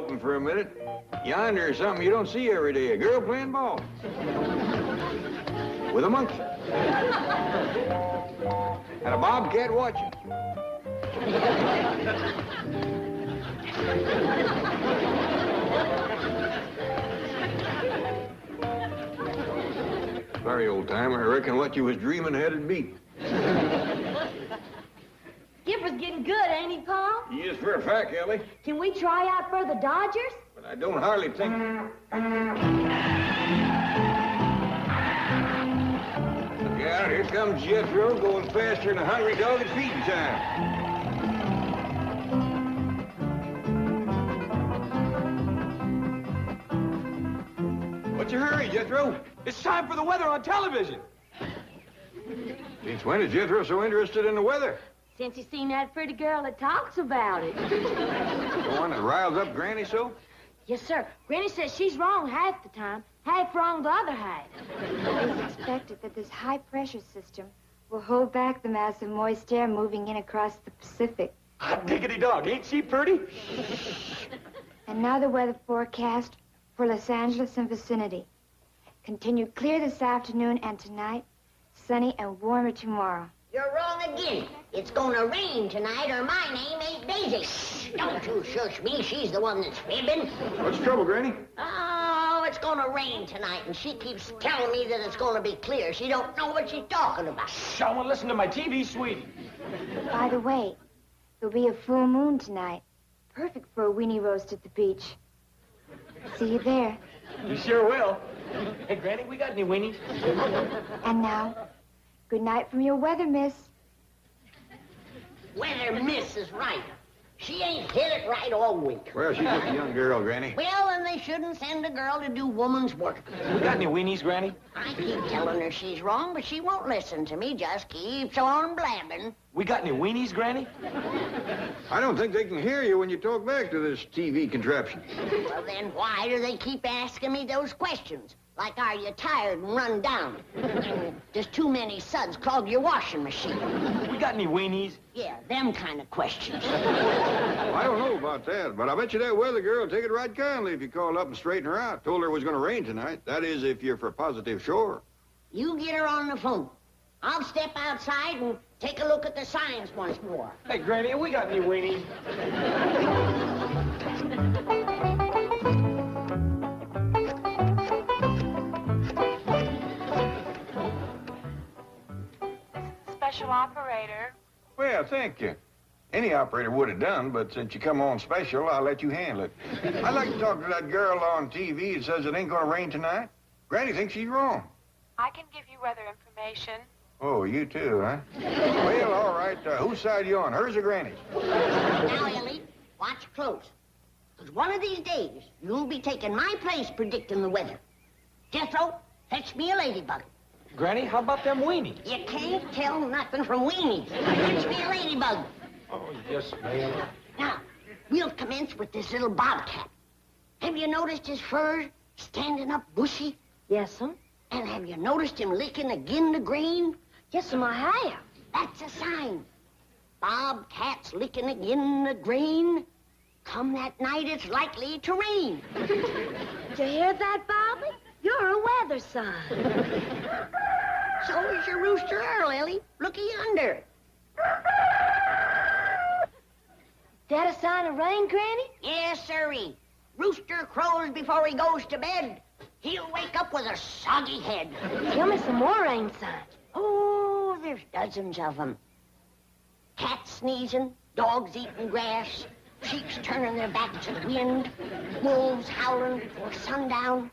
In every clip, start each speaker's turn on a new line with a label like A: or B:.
A: open for a minute. Yonder is something you don't see every day. A girl playing ball. With a monkey. And a bobcat watching. Sorry, old timer. I reckon what you was dreaming had it beat.
B: Skipper's getting good, ain't he, Paul?
A: He is for a fact, Ellie.
B: Can we try out for the Dodgers?
A: But I don't hardly think... Look out, here comes Jethro, going faster than a hungry dog at feeding time. What's your hurry, Jethro?
C: It's time for the weather on television.
A: Since when is Jethro so interested in the weather?
B: Since he's seen that pretty girl that talks about it.
A: The one that riles up Granny so?
B: Yes, sir. Granny says she's wrong half the time, half wrong the other half.
D: It's expected that this high-pressure system will hold back the mass of moist air moving in across the Pacific.
C: Hot diggity dog, ain't she pretty?
D: And now the weather forecast for Los Angeles and vicinity. Continue clear this afternoon and tonight, sunny and warmer tomorrow.
E: You're wrong again. It's gonna rain tonight, or my name ain't Daisy. Shh, don't you shush me. She's the one that's fibbing.
A: What's the trouble, Granny?
E: Oh, it's gonna rain tonight, and she keeps telling me that it's gonna be clear. She don't know what she's talking about.
C: Shh, I want to listen to my TV, sweetie.
D: By the way, there'll be a full moon tonight. Perfect for a weenie roast at the beach. See you there.
C: You sure will. Hey, Granny, we got any weenies?
D: And now, good night from your weather miss.
E: Weather miss is right. She ain't hit it right all week.
A: Well, she's just a young girl, Granny.
E: Well, then they shouldn't send a girl to do woman's work.
C: We got any weenies, Granny?
E: I keep telling her she's wrong, but she won't listen to me. Just keeps on blabbing.
C: We got any weenies, Granny?
A: I don't think they can hear you when you talk back to this TV contraption.
E: Well, then why do they keep asking me those questions? Like, are you tired and run down? Does too many suds clog your washing machine?
C: We got any weenies?
E: Yeah, them kind of questions.
A: I don't know about that, but I bet you that weather girl will take it right kindly if you call up and straighten her out. Told her it was going to rain tonight. That is, if you're for positive sure.
E: You get her on the phone. I'll step outside and take a look at the signs once more.
C: Hey, Granny, we got any weenies?
F: Special operator.
A: Well, thank you. Any operator would have done, but since you come on special, I'll let you handle it. I'd like to talk to that girl on TV that says it ain't going to rain tonight. Granny thinks she's wrong.
F: I can give you weather information.
A: Oh, you too, huh? Well, all right. Whose side you on, hers or Granny's?
E: Now, Ellie, watch close. Because one of these days, you'll be taking my place predicting the weather. Jethro, fetch me a ladybug.
C: Granny, how about them weenies?
E: You can't tell nothing from weenies. Fetch me a ladybug.
C: Oh, yes, ma'am.
E: Now, we'll commence with this little bobcat. Have you noticed his fur standing up bushy?
B: Yes'm.
E: And have you noticed him licking agin the grain?
B: Yes'm, I have.
E: That's a sign. Bobcat's licking agin the grain. Come that night, it's likely to rain.
B: Did you hear that, Bobby? You're a weather sign.
E: So is your rooster Earl, Ellie. Looky yonder.
B: That a sign of rain, Granny?
E: Yes, sirree. Rooster crows before he goes to bed. He'll wake up with a soggy head.
B: Tell me some more rain signs.
E: Oh, there's dozens of them. Cats sneezing, dogs eating grass, sheep's turning their backs to the wind, wolves howling before sundown,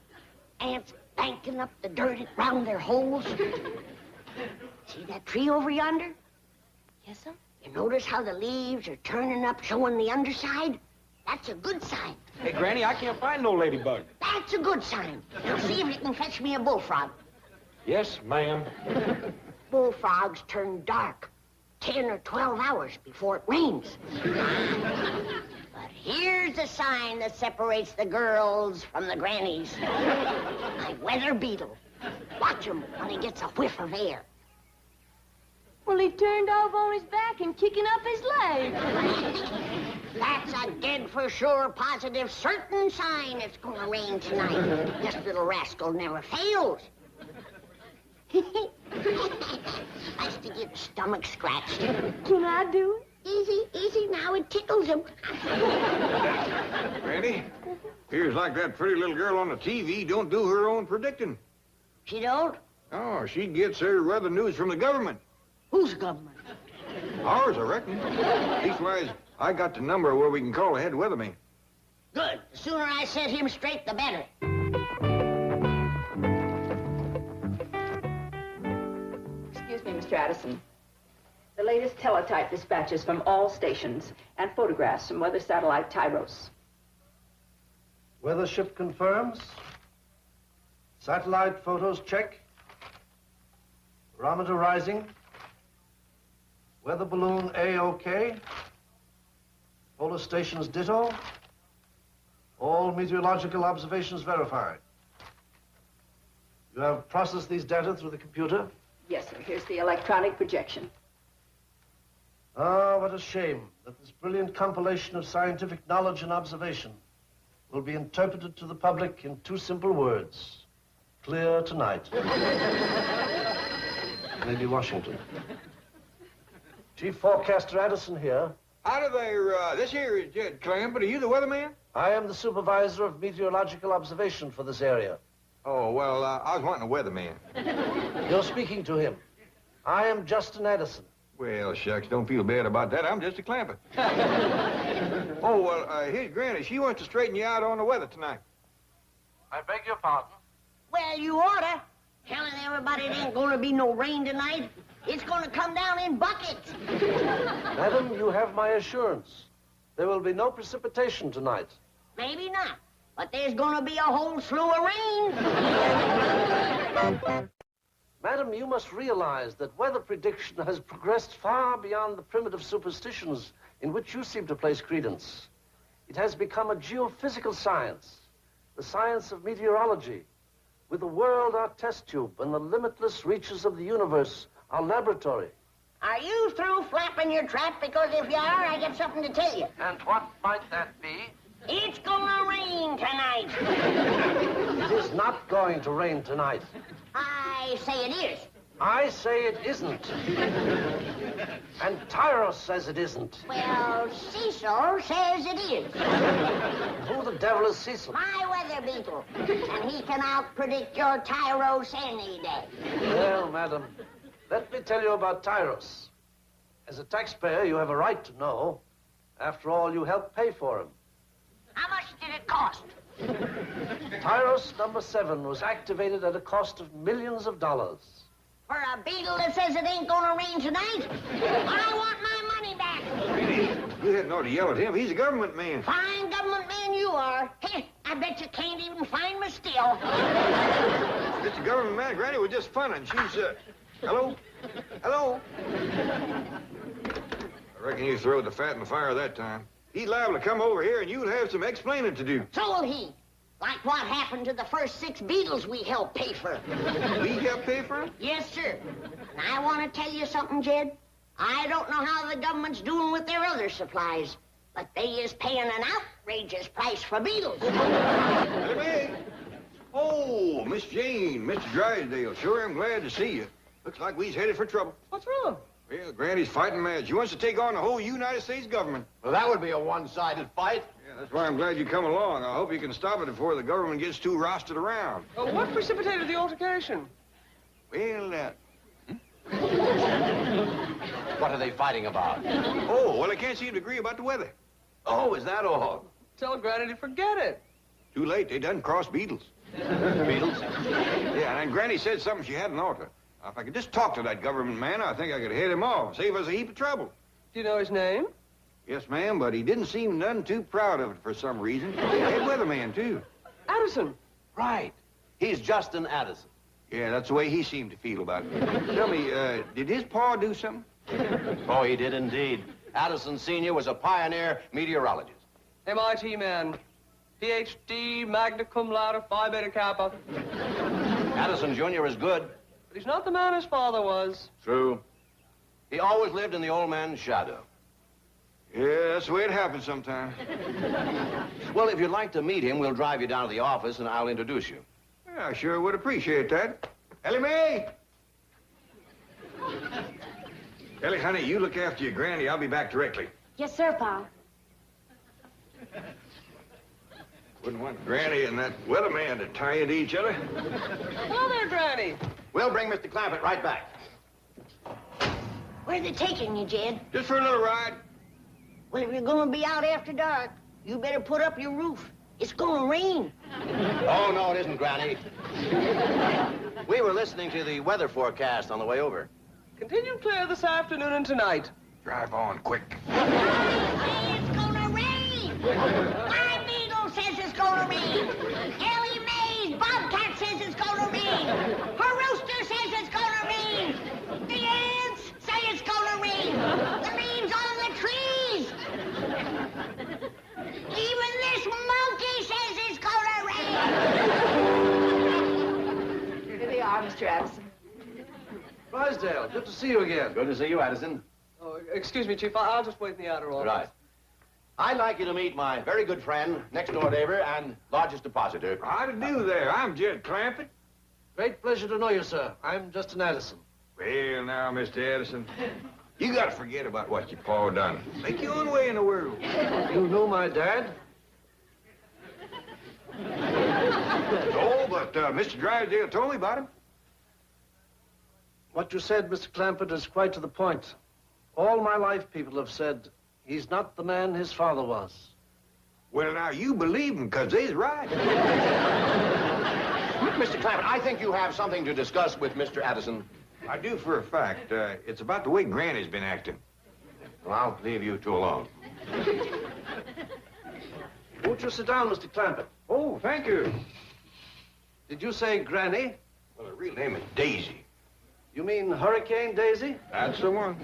E: ants banking up the dirt around their holes. See that tree over yonder?
B: Yes'm.
E: You notice how the leaves are turning up, showing the underside? That's a good sign.
C: Hey, Granny, I can't find no ladybug.
E: That's a good sign. Now see if you can fetch me a bullfrog.
C: Yes, ma'am.
E: Bullfrogs turn dark 10 or 12 hours before it rains. But here's a sign that separates the girls from the grannies. My weather beetle. Watch him when he gets a whiff of air.
B: Well, he turned over on his back and kicking up his leg.
E: That's a dead for sure, positive, certain sign it's gonna rain tonight. This little rascal never fails. Likes to get his stomach scratched.
B: Can I do it?
E: Easy, easy now, it tickles him.
A: Granny, appears like that pretty little girl on the TV don't do her own predicting.
E: She don't?
A: Oh, she gets her weather news from the government.
E: Whose government?
A: Ours, I reckon. Leastwise, I got the number where we can call the head weatherman.
E: Good. The sooner I set him straight, the better.
G: Excuse me, Mr. Addison. The latest teletype dispatches from all stations and photographs from weather satellite Tyros.
H: Weather ship confirms. Satellite photos check. Barometer rising. Weather balloon A-OK. Polar stations ditto. All meteorological observations verified. You have processed these data through the computer?
G: Yes, sir. Here's the electronic projection.
H: Ah, what a shame that this brilliant compilation of scientific knowledge and observation will be interpreted to the public in two simple words. Clear tonight. Lady Washington. Chief Forecaster Addison here.
A: Out of there, this here is Jed Clampett. Are you the weatherman?
H: I am the supervisor of meteorological observation for this area.
A: Oh, well, I was wanting a weatherman.
H: You're speaking to him. I am Justin Addison.
A: Well, shucks, don't feel bad about that. I'm just a Clampett. Oh, well, here's Granny. She wants to straighten you out on the weather tonight.
H: I beg your pardon?
E: Well, you oughta. Telling everybody it ain't gonna be no rain tonight. It's gonna come down in buckets.
H: Madam, you have my assurance. There will be no precipitation tonight.
E: Maybe not, but there's gonna be a whole slew of rain.
H: Madam, you must realize that weather prediction has progressed far beyond the primitive superstitions in which you seem to place credence. It has become a geophysical science, the science of meteorology, with the world our test tube and the limitless reaches of the universe our laboratory.
E: Are you through flapping your trap? Because if you are, I got something to tell you.
H: And what might that be?
E: It's gonna rain tonight.
H: It is not going to rain tonight.
E: I say it is.
H: I say it isn't. And Tyros says it isn't.
E: Well, Cecil says it is.
H: Who the devil is Cecil?
E: My weather beetle. And he can out-predict your Tyros any day.
H: Well, madam, let me tell you about Tyros. As a taxpayer, you have a right to know. After all, you helped pay for him.
E: How much did it cost?
H: Tyros number 7 was activated at a cost of millions of dollars.
E: For a beetle that says it ain't gonna rain tonight? I want my money back.
A: You hadn't ought to yell at him. He's a government man.
E: Fine government man you are. Hey, I bet you can't even find me still.
A: It's a government man. Granny was just funning. She's, hello? Hello? I reckon you throwed the fat in the fire that time. He's liable to come over here and you'll have some explaining to do.
E: So will he. Like what happened to the first 6 beetles we helped pay for.
A: We helped pay for him?
E: Yes, sir. And I want to tell you something, Jed. I don't know how the government's doing with their other supplies, but they is paying an outrageous price for beetles.
A: Hey, oh, Miss Jane, Mr. Drysdale, sure am glad to see you. Looks like we's headed for trouble.
I: What's wrong?
A: Well, Granny's fighting mad. She wants to take on the whole United States government.
I: Well, that would be a one-sided fight.
A: Yeah, that's why I'm glad you come along. I hope you can stop it before the government gets too rostered around.
I: What precipitated the altercation?
A: Well,
I: What are they fighting about?
A: oh, well, I can't seem to agree about the weather.
I: Oh, is that all? Tell Granny to forget it.
A: Too late. They done crossed beetles.
I: Beetles?
A: Yeah, and Granny said something she hadn't ought to. If I could just talk to that government man, I think I could head him off, save us a heap of trouble.
I: Do you know his name?
A: Yes, ma'am, but he didn't seem none too proud of it for some reason. Head weatherman, too.
I: Addison.
J: Right. He's Justin Addison.
A: Yeah, that's the way he seemed to feel about it. Tell me, did his pa do something?
J: Oh, he did indeed. Addison Sr. was a pioneer meteorologist.
I: MIT man. PhD, magna cum laude, Phi Beta Kappa.
J: Addison Jr. is good.
I: But he's not the man his father was.
J: True. He always lived in the old man's shadow.
A: Yeah, that's the way it happens sometimes.
J: Well, if you'd like to meet him, we'll drive you down to the office and I'll introduce you.
A: Yeah, I sure would appreciate that. Ellie Mae! Ellie, honey, you look after your granny. I'll be back directly.
B: Yes, sir, Pa.
A: Wouldn't want Granny and that weatherman to tie into each other.
I: Hello there, Granny.
J: We'll bring Mr. Clampett right back.
E: Where's it taking you, Jed?
A: Just for a little ride.
E: Well, if you're gonna be out after dark, you better put up your roof. It's gonna rain.
J: Oh, no, it isn't, Granny. We were listening to the weather forecast on the way over.
I: Continue clear this afternoon and tonight.
A: Drive on, quick.
E: It's gonna rain. My beagle says it's gonna rain. Ellie Mae's bobcat says it's gonna rain. Her rooster says it's gonna rain. The ants say it's gonna rain. The leaves on the trees. Even this monkey says it's gonna rain.
G: Here they are, Mr. Addison.
H: Drysdale, good to see you again.
J: Good to see you, Addison.
I: Oh, excuse me, Chief. I'll just wait in the outer office.
J: Right. I'd like you to meet my very good friend, next-door neighbor, and largest depositor.
A: How to do there? I'm Jed Clampett.
H: Great pleasure to know you, sir. I'm Justin Addison.
A: Well, now, Mr. Edison, you got to forget about what your pa done. Make your own way in the world.
H: You knew my dad?
A: No, but Mr. Drysdale told me about him.
H: What you said, Mr. Clampett, is quite to the point. All my life, people have said, he's not the man his father was.
A: Well, now, you believe him, because he's right.
J: Mr. Clampett, I think you have something to discuss with Mr. Addison.
A: I do for a fact. It's about the way Granny's been acting.
J: Well, I'll leave you two alone.
H: Won't you sit down, Mr. Clampett?
A: Oh, thank you.
H: Did you say Granny?
A: Well, her real name is Daisy.
H: You mean Hurricane Daisy?
A: That's the one.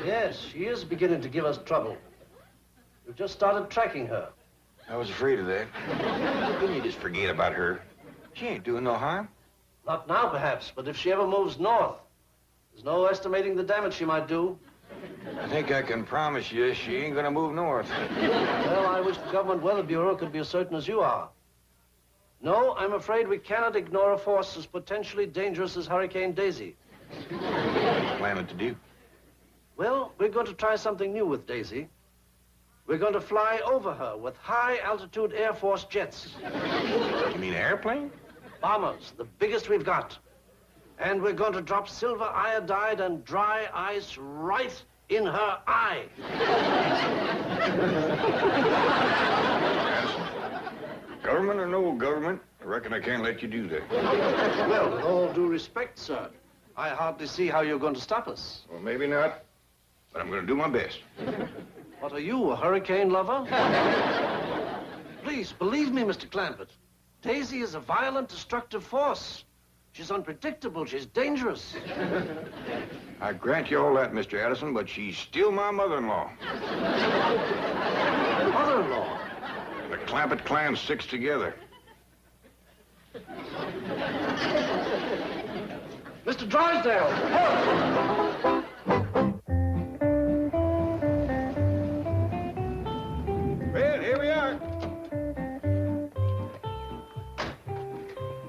H: Yes, she is beginning to give us trouble. We've just started tracking her.
A: I was afraid of that. Couldn't you just forget about her? She ain't doing no harm.
H: Not now, perhaps, but if she ever moves north, there's no estimating the damage she might do.
A: I think I can promise you she ain't gonna move north.
H: Well, I wish the Government Weather Bureau could be as certain as you are. No, I'm afraid we cannot ignore a force as potentially dangerous as Hurricane Daisy.
A: What are you planning to do?
H: Well, we're going to try something new with Daisy. We're going to fly over her with high-altitude Air Force jets.
A: You mean an airplane?
H: Bombers, the biggest we've got. And we're going to drop silver iodide and dry ice right in her eye.
A: Government or no government, I reckon I can't let you do that.
H: Well, with all due respect, sir, I hardly see how you're going to stop us.
A: Well, maybe not, but I'm gonna do my best.
H: What are you, a hurricane lover? Please, believe me, Mr. Clampett. Daisy is a violent, destructive force. She's unpredictable. She's dangerous.
A: I grant you all that, Mr. Addison, but she's still my mother-in-law.
H: Mother-in-law?
A: The Clampett clan sticks together.
H: Mr. Drysdale!
A: Well, here we are.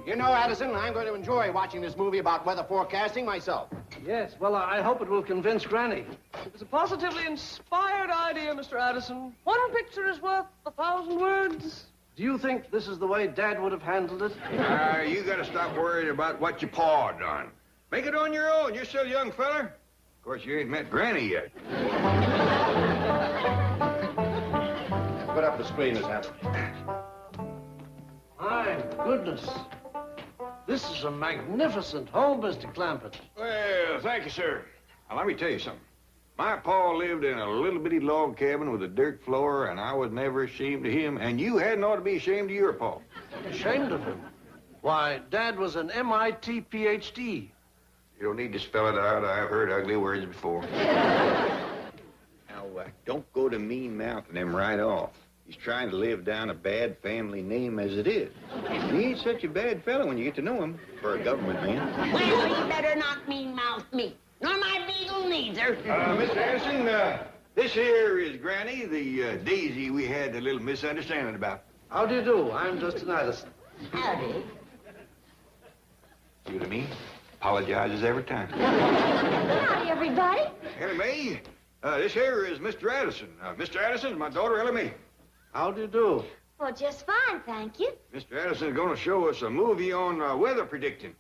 J: You know, Addison, I'm going to enjoy watching this movie about weather forecasting myself.
H: Yes, well, I hope it will convince Granny.
I: It was a positively inspired idea, Mr. Addison. One picture is worth 1,000 words.
H: Do you think this is the way Dad would have handled it?
A: You gotta stop worrying about what your pa done. Make it on your own. You're still a young feller. Of course, you ain't met Granny yet.
J: Put up the screen, Miss Hampton.
H: My goodness. This is a magnificent home, Mr. Clampett.
A: Well, thank you, sir. Now, let me tell you something. My pa lived in a little bitty log cabin with a dirt floor, and I was never ashamed of him, and you hadn't ought to be ashamed of your pa.
H: Ashamed of him? Why, Dad was an MIT PhD.
A: You don't need to spell it out. I've heard ugly words before. Now, don't go to mean-mouthing him right off. He's trying to live down a bad family name as it is. He ain't such a bad fellow when you get to know him, for a government man.
E: Well, you better not mean-mouth me. Nor my beagle neither.
A: Mr. Addison, This here is Granny, the Daisy we had a little misunderstanding about.
H: How do you do? I'm Justin Addison.
E: Howdy.
A: See what I mean? Apologizes every time.
B: Howdy, everybody.
A: Ellie Mae, this here is Mr. Addison. Mr. Addison is my daughter, Ellie Mae.
H: How do you do?
B: Well, just fine, thank you.
A: Mr. Addison is going to show us a movie on weather predicting.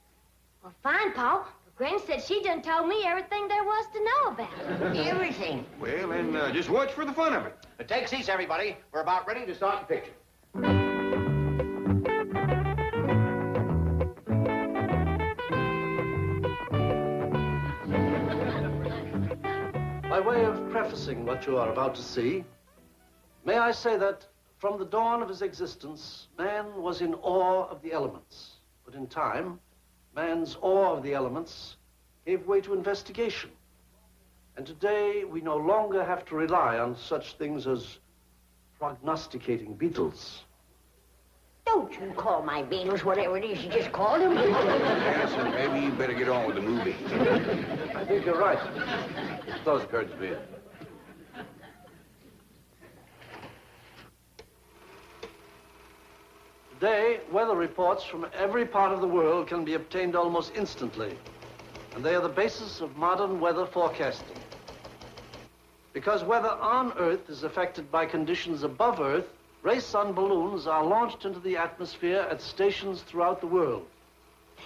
B: Well, fine, Paul. Granny said she done told me everything there was to know about it.
E: Everything.
A: Well, then just watch for the fun of it.
J: Take seats, everybody. We're about ready to start the picture.
H: By way of prefacing what you are about to see, may I say that from the dawn of his existence, man was in awe of the elements. But in time, man's awe of the elements gave way to investigation. And today, we no longer have to rely on such things as prognosticating beetles.
E: Don't you call my beetles whatever it is you just called them.
A: Addison, maybe you better get on with the movie.
H: I think you're right. Those occurred to me. Today, weather reports from every part of the world can be obtained almost instantly, and they are the basis of modern weather forecasting. Because weather on Earth is affected by conditions above Earth, race-on balloons are launched into the atmosphere at stations throughout the world.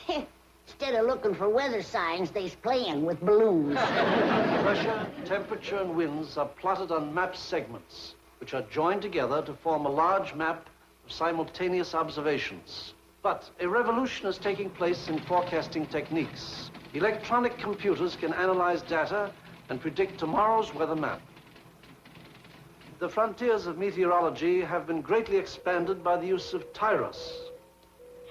E: Instead of looking for weather signs, they's playing with balloons.
H: Pressure, temperature, and winds are plotted on map segments, which are joined together to form a large map of simultaneous observations. But a revolution is taking place in forecasting techniques. Electronic computers can analyze data and predict tomorrow's weather map. The frontiers of meteorology have been greatly expanded by the use of Tyros.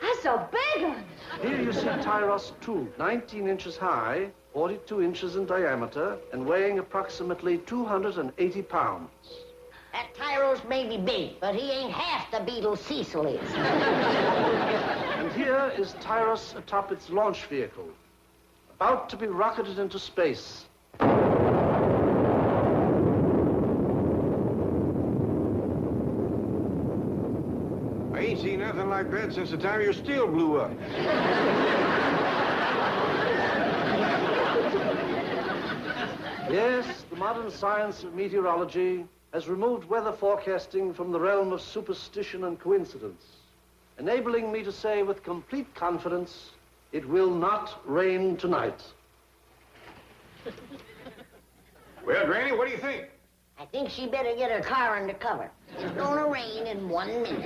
B: That's a big one.
H: Here you see Tyros 2, 19 inches high, 42 inches in diameter, and weighing approximately 280 pounds.
E: That Tyros may be big, but he ain't half the beetle Cecil is.
H: And here is Tyros atop its launch vehicle, about to be rocketed into space.
A: I ain't seen nothing like that since the time your steel blew up.
H: Yes, the modern science of meteorology has removed weather forecasting from the realm of superstition and coincidence, enabling me to say with complete confidence, it will not rain tonight.
A: Well, Granny, what do you think?
E: I think she better get her car under cover. It's gonna rain in 1 minute.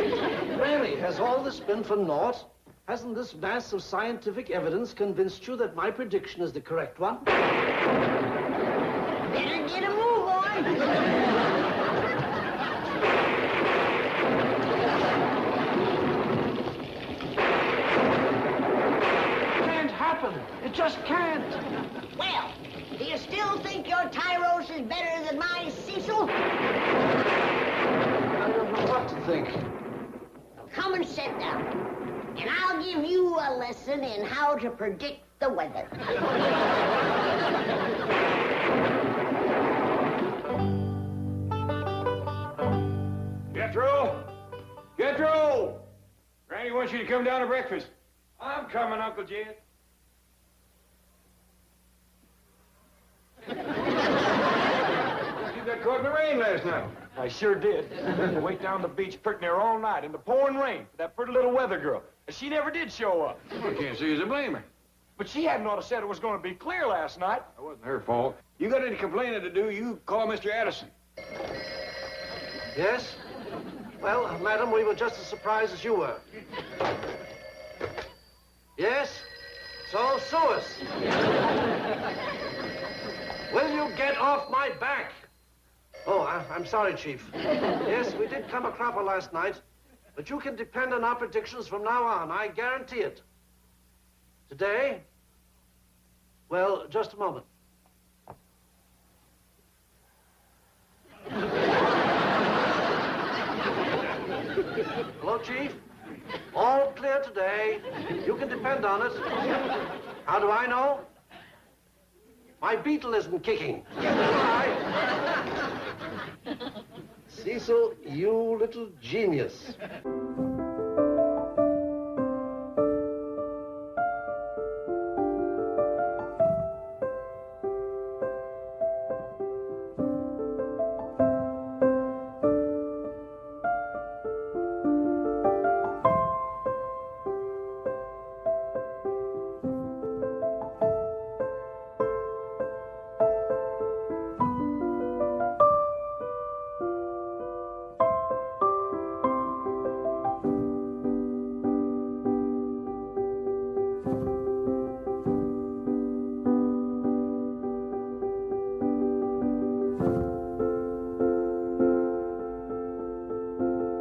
H: Granny, has all this been for naught? Hasn't this mass of scientific evidence convinced you that my prediction is the correct one?
E: Better get a move on.
H: Can't happen. It just can't.
E: Well, do you still think your Tyros is better than my Cecil?
H: I don't know what to think.
E: Come and sit down, and I'll give you a lesson in how to predict the weather.
A: Jethro! Jethro! Granny wants you to come down to breakfast. I'm coming, Uncle Jed. You got caught in the rain last night.
C: I sure did. Wait down the beach pretty near all night in the pouring rain for that pretty little weather girl. And she never did show up.
A: I can't see who's to blame her.
C: But she hadn't ought to said it was going to be clear last night.
A: It wasn't her fault. You got any complaining to do, you call Mr. Addison.
H: Yes? Well, madam, we were just as surprised as you were. Yes? So sue us. Will you get off my back? Oh, I'm sorry, Chief. Yes, we did come a cropper last night, but you can depend on our predictions from now on. I guarantee it. Today? Well, just a moment. Hello, Chief. All clear today. You can depend on it. How do I know? My beetle isn't kicking. Cecil, you little genius.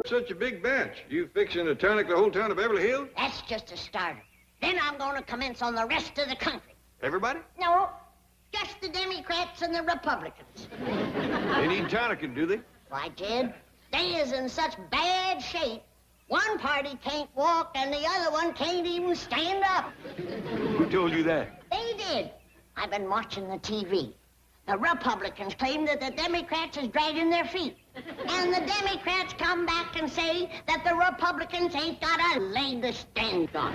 A: Such a big batch. You fixing to tonic the whole town of Beverly Hills?
E: That's just a starter. Then I'm going to commence on the rest of the country.
A: Everybody?
E: No, just the Democrats and the Republicans.
A: They need tonicking, do they?
E: Why, Jed, they is in such bad shape. One party can't walk and the other one can't even stand up.
A: Who told you that?
E: They did. I've been watching the TV. The Republicans claim that the Democrats is dragging their feet. And the Democrats come back and say that the Republicans ain't got a leg to stand on.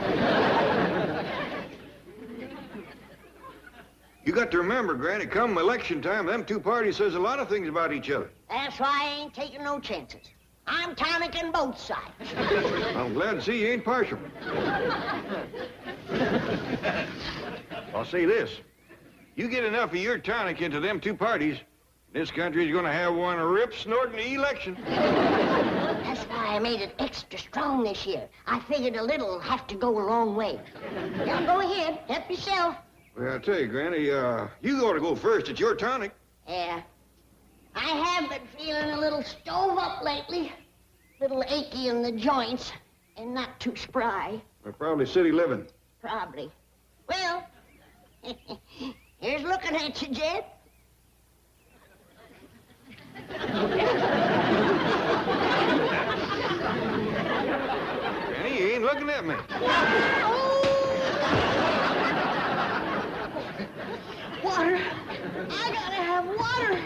A: You got to remember, Granny, come election time, them two parties says a lot of things about each other.
E: That's why I ain't taking no chances. I'm tonicking both sides.
A: I'm glad to see you ain't partial. I'll say this. You get enough of your tonic into them two parties, this country's gonna have one rip-snorting election.
E: That's why I made it extra strong this year. I figured a little have to go a long way. Now go ahead, help yourself.
A: Well, I'll tell you, Granny, you ought to go first. It's your tonic.
E: Yeah. I have been feeling a little stove up lately. Little achy in the joints and not too spry.
A: Well, probably city living.
E: Probably. Well, here's looking at you, Jed.
A: Granny, you ain't looking at me.
E: Water. I gotta have water.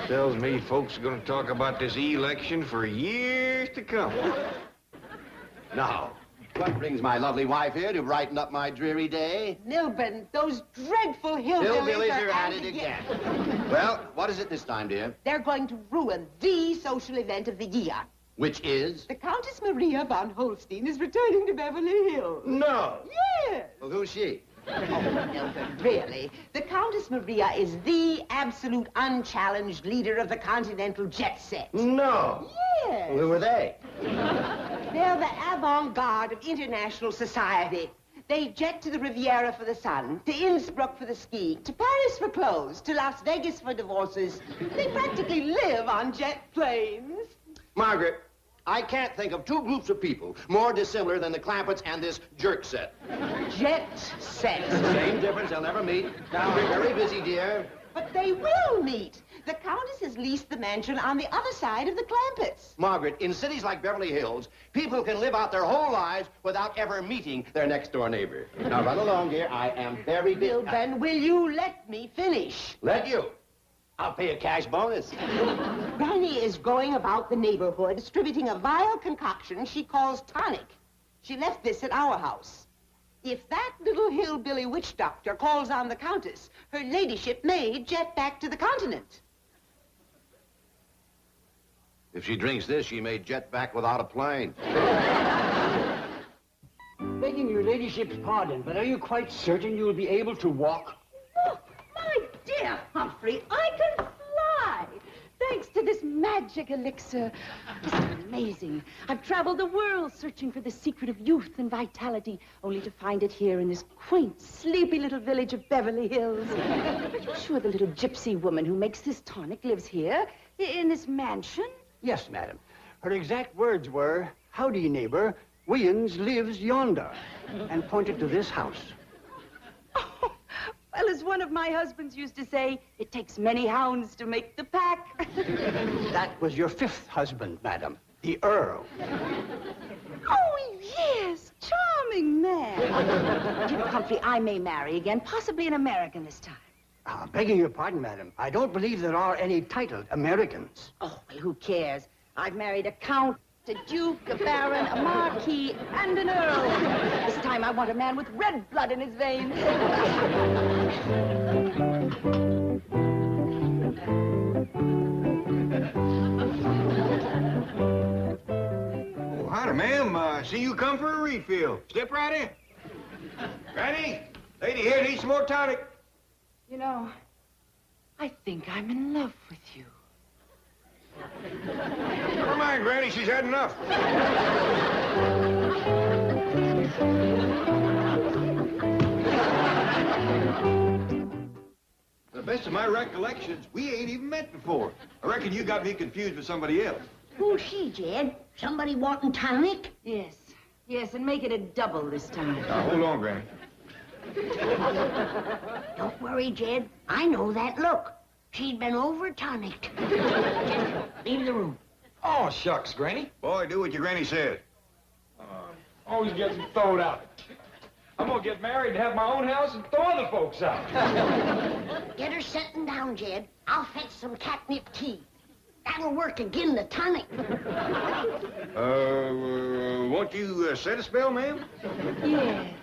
A: Tells me folks are gonna talk about this election for years to come.
J: Now, what brings my lovely wife here to brighten up my dreary day?
K: Milburn, those dreadful hillbillies
J: Hillbillies are at it again. Well, what is it this time, dear?
K: They're going to ruin the social event of the year.
J: Which is?
K: The Countess Maria von Holstein is returning to Beverly Hills.
J: No.
K: Yes.
J: Well, who's she?
K: Oh, Milburn, really. The Countess Maria is the absolute unchallenged leader of the continental jet set.
J: No.
K: Yes.
J: Well, who are they?
K: They're the avant-garde of international society. They jet to the Riviera for the sun, to Innsbruck for the skiing, to Paris for clothes, to Las Vegas for divorces. They practically live on jet planes.
J: Margaret, I can't think of two groups of people more dissimilar than the Clampetts and this jerk set.
K: Jet set.
J: Same difference, they'll never meet. Now, we're very busy, dear.
K: But they will meet. The Countess has leased the mansion on the other side of the Clampetts.
J: Margaret, in cities like Beverly Hills, people can live out their whole lives without ever meeting their next-door neighbor. Now, run along, dear. I am very busy.
K: Milburn, will you let me finish?
J: Let you. I'll pay a cash bonus.
K: Granny is going about the neighborhood distributing a vile concoction she calls tonic. She left this at our house. If that little hillbilly witch doctor calls on the Countess, her ladyship may jet back to the continent.
J: If she drinks this, she may jet back without a plane.
L: Begging your ladyship's pardon, but are you quite certain you will be able to walk?
M: Oh, my dear Humphrey, I can fly. Thanks to this magic elixir. This is amazing. I've traveled the world searching for the secret of youth and vitality, only to find it here in this quaint, sleepy little village of Beverly Hills. Are you sure the little gypsy woman who makes this tonic lives here, in this mansion?
L: Yes, madam. Her exact words were, "Howdy, neighbor. Williams lives yonder," and pointed to this house.
M: Oh, well, as one of my husbands used to say, it takes many hounds to make the pack.
L: That was your fifth husband, madam. The Earl.
M: Oh, yes, charming man. You know, Humphrey, I may marry again, possibly an American this time.
L: Begging your pardon, madam, I don't believe there are any titled Americans.
M: Oh, well, who cares? I've married a count, a duke, a baron, a marquis, and an earl. This time I want a man with red blood in his veins.
A: Oh, howdy, ma'am. See you come for a refill. Step right in. Granny, lady here needs some more tonic.
M: You know, I think I'm in love with you.
A: Never mind, Granny. She's had enough. To the best of my recollections, we ain't even met before. I reckon you got me confused with somebody else.
E: Who's she, Jed? Somebody wanting tonic?
M: Yes, yes, and make it a double this time.
A: Now, hold on, Granny.
E: Don't worry, Jed. I know that look. She'd been over-tonicked. Jed, leave the room.
C: Oh, shucks, Granny.
A: Boy, do what your granny said.
C: Always gets them thrown out. I'm gonna get married and have my own house and throw other folks out.
E: Get her setting down, Jed. I'll fetch some catnip tea. That'll work again the tonic.
A: Won't you set a spell, ma'am?
M: Yes.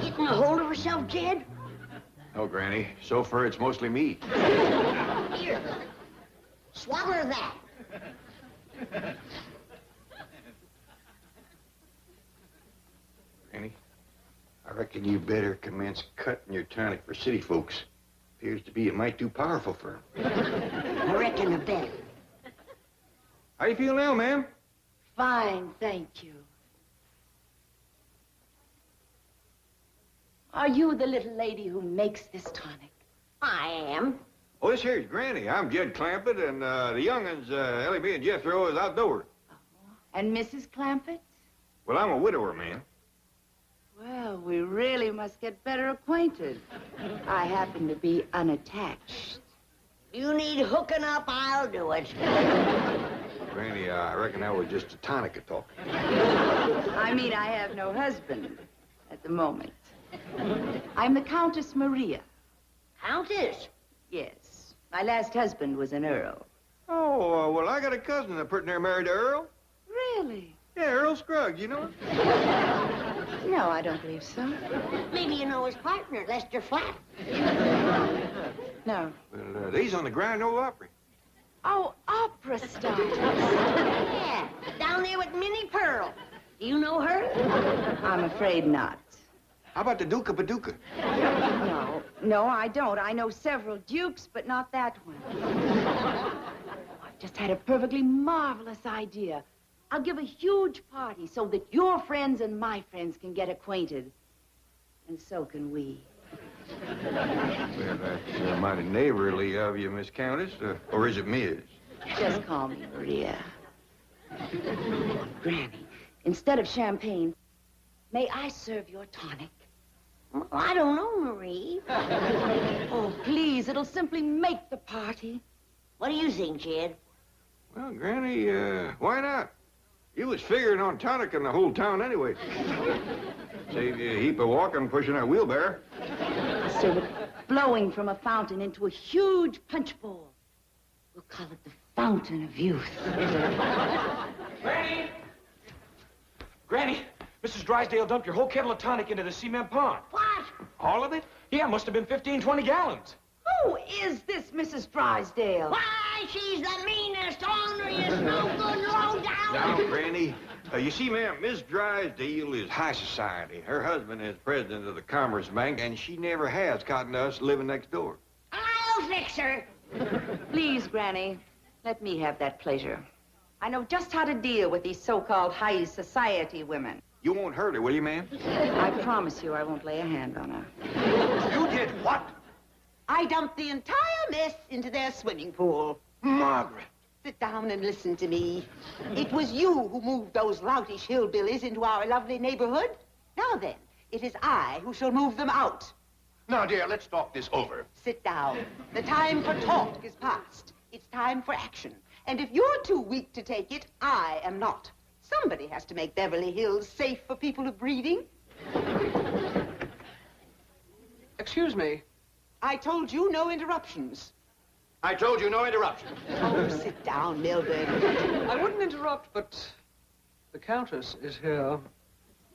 E: Getting a hold of herself, Jed?
A: No, Granny. So far, it's mostly me.
E: Here. Swallow that.
A: Granny, I reckon you better commence cutting your tonic for city folks. Appears to be a mite too powerful for 'em.
E: I reckon a bet.
A: How you feel now, ma'am?
M: Fine, thank you. Are you the little lady who makes this tonic?
E: I am.
A: Oh, this here's Granny. I'm Jed Clampett, and the young'uns, Ellie B and Jethro, is outdoors.
M: And Mrs. Clampetts?
A: Well, I'm a widower, ma'am.
M: Well, we really must get better acquainted. I happen to be unattached.
E: You need hooking up, I'll do it.
A: Granny, I reckon that was just a tonic of talk.
M: I mean, I have no husband at the moment. I'm the Countess Maria.
E: Countess?
M: Yes. My last husband was an earl.
A: Oh, well, I got a cousin that pretty near married to Earl.
M: Really?
A: Yeah, Earl Scruggs, you know him?
M: No, I don't believe so.
E: Maybe you know his partner, Lester Flatt.
M: No.
A: Well, they's on the Grand Ole Opry.
M: Oh, opera stars.
E: Yeah, down there with Minnie Pearl. Do you know her?
M: I'm afraid not.
A: How about the Duke of Paducah?
M: No, I don't. I know several dukes, but not that one. I've just had a perfectly marvelous idea. I'll give a huge party so that your friends and my friends can get acquainted. And so can we.
A: Well, that's mighty neighborly of you, Miss Countess. Or is it Ms.?
M: Just call me Maria. Granny, instead of champagne, may I serve your tonic?
E: Well, I don't know, Marie.
M: Oh, please, it'll simply make the party.
E: What do you think, Jed?
A: Well, Granny, why not? You was figuring on tonic in the whole town anyway. Save you a heap of walking pushing that wheelbarrow.
M: Serve it blowing from a fountain into a huge punch bowl. We'll call it the Fountain of Youth.
C: Granny! Granny, Mrs. Drysdale dumped your whole kettle of tonic into the cement pond.
E: What?
C: All of it? Yeah, must have been 15, 20 gallons.
M: Who is this Mrs. Drysdale?
E: Why, she's the meanest, orneriest, no good, low down.
A: Now, Granny, you see, ma'am, Miss Drysdale is high society. Her husband is president of the Commerce Bank, and she never has cottoned to us living next door.
E: I'll fix her.
M: Please, Granny, let me have that pleasure. I know just how to deal with these so-called high society women.
A: You won't hurt her, will you, ma'am?
M: I promise you I won't lay a hand on her.
A: You did what?
K: I dumped the entire mess into their swimming pool.
A: Margaret.
K: Sit down and listen to me. It was you who moved those loutish hillbillies into our lovely neighborhood. Now then, it is I who shall move them out.
J: Now, dear, let's talk this over.
K: Sit down. The time for talk is past. It's time for action. And if you're too weak to take it, I am not. Somebody has to make Beverly Hills safe for people of breeding.
I: Excuse me.
K: I told you no interruptions.
J: I told you no interruptions.
K: Oh, sit down, Milburn.
I: I wouldn't interrupt, but the Countess is here.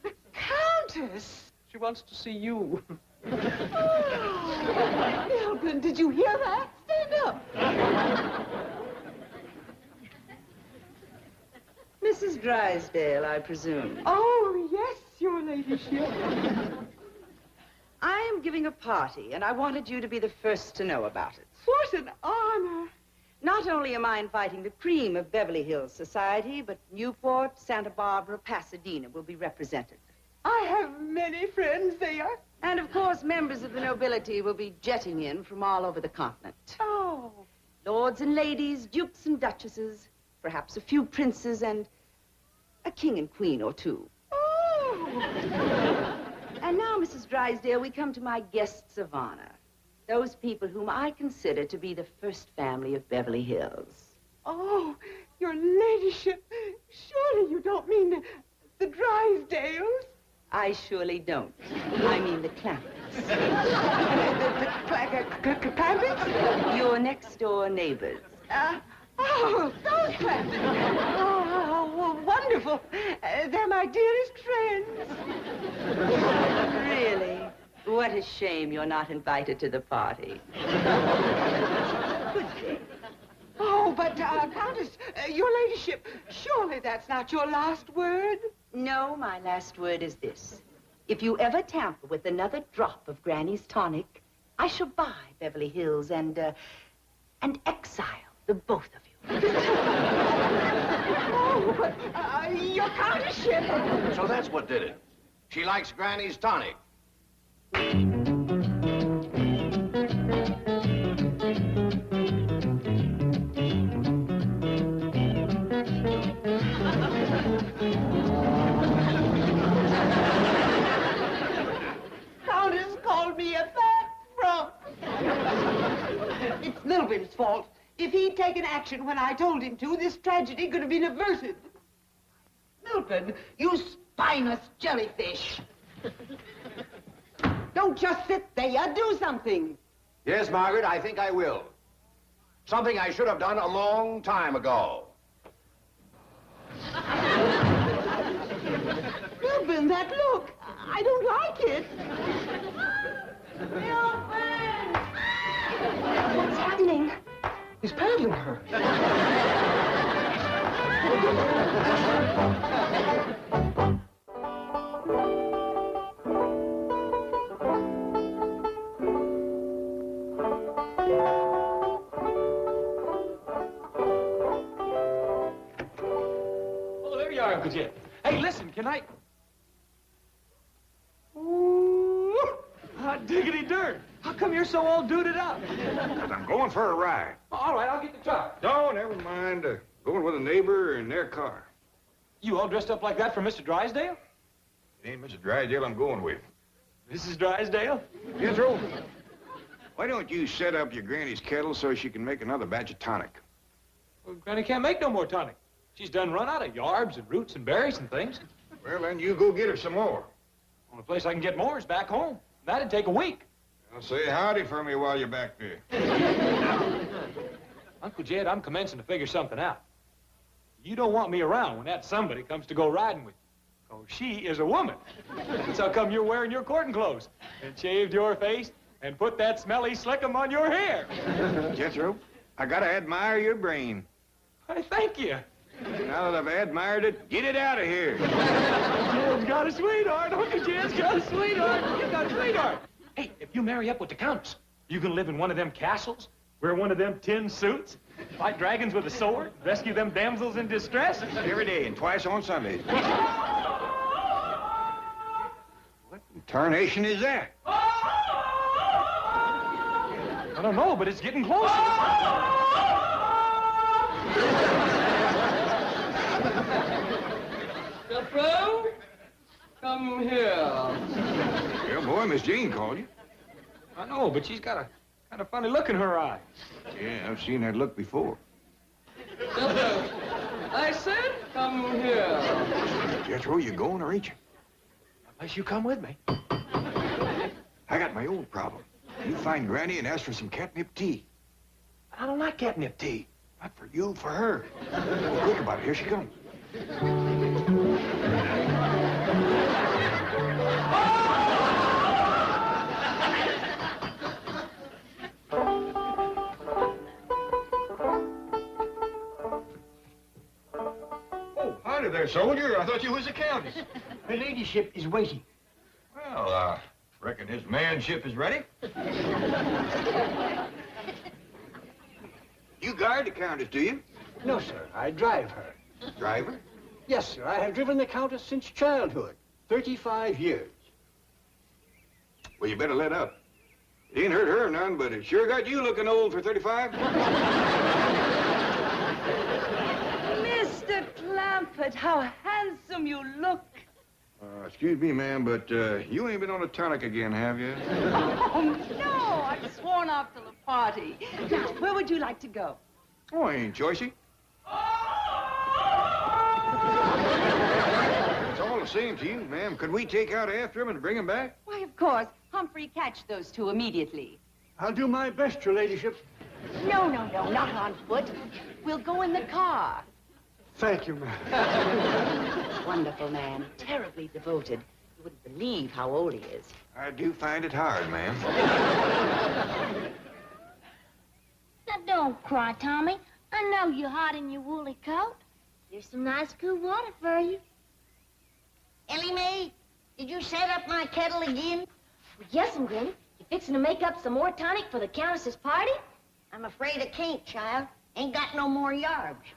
K: The Countess?
I: She wants to see you.
K: Oh, Milburn, did you hear that? Stand up.
M: Mrs. Drysdale, I presume.
K: Oh, yes, your ladyship.
M: I am giving a party, and I wanted you to be the first to know about it.
K: What an honor.
M: Not only am I inviting the cream of Beverly Hills society, but Newport, Santa Barbara, Pasadena will be represented.
K: I have many friends there.
M: And, of course, members of the nobility will be jetting in from all over the continent.
K: Oh.
M: Lords and ladies, dukes and duchesses, perhaps a few princes, and a king and queen or two.
K: Oh.
M: And now, Mrs. Drysdale, we come to my guests of honor. Those people whom I consider to be the first family of Beverly Hills.
K: Oh, your ladyship, surely you don't mean the Drysdales?
M: I surely don't. I mean the Clampetts.
K: The Clampetts?
M: Your next-door neighbors.
K: Oh, those Clampetts. Oh, wonderful. They're my dearest friends.
M: Really? What a shame you're not invited to the party. Good day.
K: Oh, but, Countess, your ladyship, surely that's not your last word?
M: No, my last word is this. If you ever tamper with another drop of Granny's tonic, I shall buy Beverly Hills and exile the both of you.
K: Oh, but, your countessship.
J: So that's what did it. She likes Granny's tonic.
K: Countess called me a fat frump. It's Milburn's fault. If he'd taken action when I told him to, this tragedy could have been averted. Milburn, you spineless jellyfish. Don't just sit there. Do something.
J: Yes, Margaret, I think I will. Something I should have done a long time ago.
K: Milburn, that look. I don't like it.
B: Milburn! What's happening?
I: He's paddling her.
C: Oh, there you are, Uncle Jed. Hey, listen, can I... Ooh, hot diggity dirt. How come you're so all duded up?
A: Because I'm going for a ride.
C: All right, I'll get the truck.
A: No, never mind. Going with a neighbor in their car.
C: You all dressed up like that for Mr. Drysdale?
A: It ain't Mrs. Drysdale I'm going with.
C: Mrs. Drysdale?
A: Jethro, why don't you set up your granny's kettle so she can make another batch of tonic?
C: Well, Granny can't make no more tonic. She's done run out of yarbs and roots and berries and things.
A: Well, then you go get her some more.
C: Only place I can get more is back home. That'd take a week.
A: Well, say howdy for me while you're back there.
C: Uncle Jed, I'm commencing to figure something out. You don't want me around when that somebody comes to go riding with you. Oh, she is a woman. That's how come you're wearing your courting clothes and shaved your face and put that smelly slickum on your hair.
A: Jethro, I gotta admire your brain.
C: I thank you.
A: Now that I've admired it, get it out of here.
C: Jed's got a sweetheart. Uncle Jed's got a sweetheart. You've got a sweetheart. Hey, if you marry up with the Countess, you can live in one of them castles, wear one of them tin suits, fight dragons with a sword, rescue them damsels in distress.
A: Every day and twice on Sundays. What in tarnation is that?
C: I don't know, but it's getting closer.
I: Jethro, come here.
A: Yeah, boy, Miss Jean called you.
C: I know, but she's got a kind of funny look in her eye.
A: Yeah, I've seen that look before.
I: Jethro, I said come here.
A: Jethro, you going or ain't you?
C: Unless you come with me.
A: I got my own problem. You find Granny and ask for some catnip tea.
C: I don't like catnip tea.
A: Not for you, for her. Oh, quick about it. Here she comes. Oh, howdy there, soldier. I thought you was the countess.
L: Her ladyship is waiting.
A: Well, reckon his manship is ready. You guard the countess, do you?
L: No, sir. I drive her.
A: Driver?
L: Yes, sir. I have driven the countess since childhood. 35 years.
A: Well, you better let up. It ain't hurt her none, but it sure got you looking old for 35.
M: Mr. Clampett, how handsome you look.
A: Excuse me, ma'am, but you ain't been on a tonic again, have you?
M: Oh, no, I've sworn off till the party. Now, where would you like to go?
A: Oh, I ain't choicey. It's all the same to you, ma'am. Could we take out after him and bring him back?
M: Why, of course. Humphrey, catch those two immediately.
L: I'll do my best, your ladyship.
M: No, not on foot. We'll go in the car.
L: Thank you, ma'am.
M: Wonderful man, terribly devoted. You wouldn't believe how old he is.
A: I do find it hard, ma'am.
B: Now, don't cry, Tommy. I know you're hot in your woolly coat. There's some nice cool water for you.
E: Ellie Mae, did you set up my kettle again?
B: Well, yes'm, Granny. You fixing to make up some more tonic for the Countess's party?
E: I'm afraid I can't, child. Ain't got no more yarbs.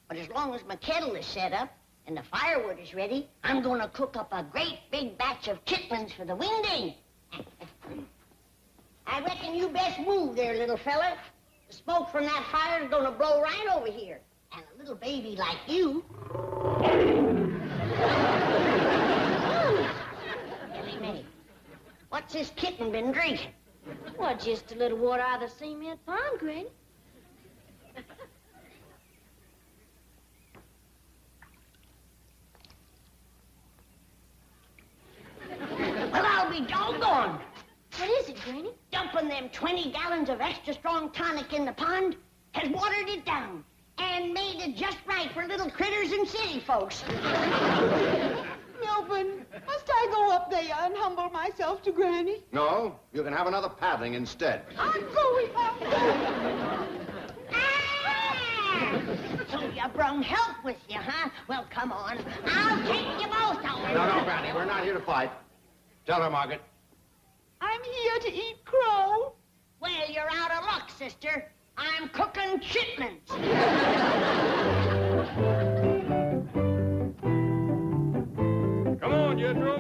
E: But as long as my kettle is set up and the firewood is ready, I'm gonna cook up a great big batch of chitlins for the winding. I reckon you best move there, little fella. The smoke from that fire is gonna blow right over here. And a little baby like you... Ellie Mae, what's this kitten been drinking?
B: Well, just a little water out of the cement pond, Granny.
E: Well, I'll be doggone.
B: What is it, Granny?
E: Dumping them 20 gallons of extra strong tonic in the pond has watered it down and made it just right for little critters and city folks.
M: Melvin, must I go up there and humble myself to Granny?
J: No, you can have another paddling instead.
M: I'm going up.
E: So you brung help with you, huh? Well, come on. I'll take you both out.
J: No, Granny, we're not here to fight. Tell her, Margaret.
M: I'm here to eat crow.
E: Well, you're out of luck, sister. I'm cooking chitlins.
C: Come on, Jethro.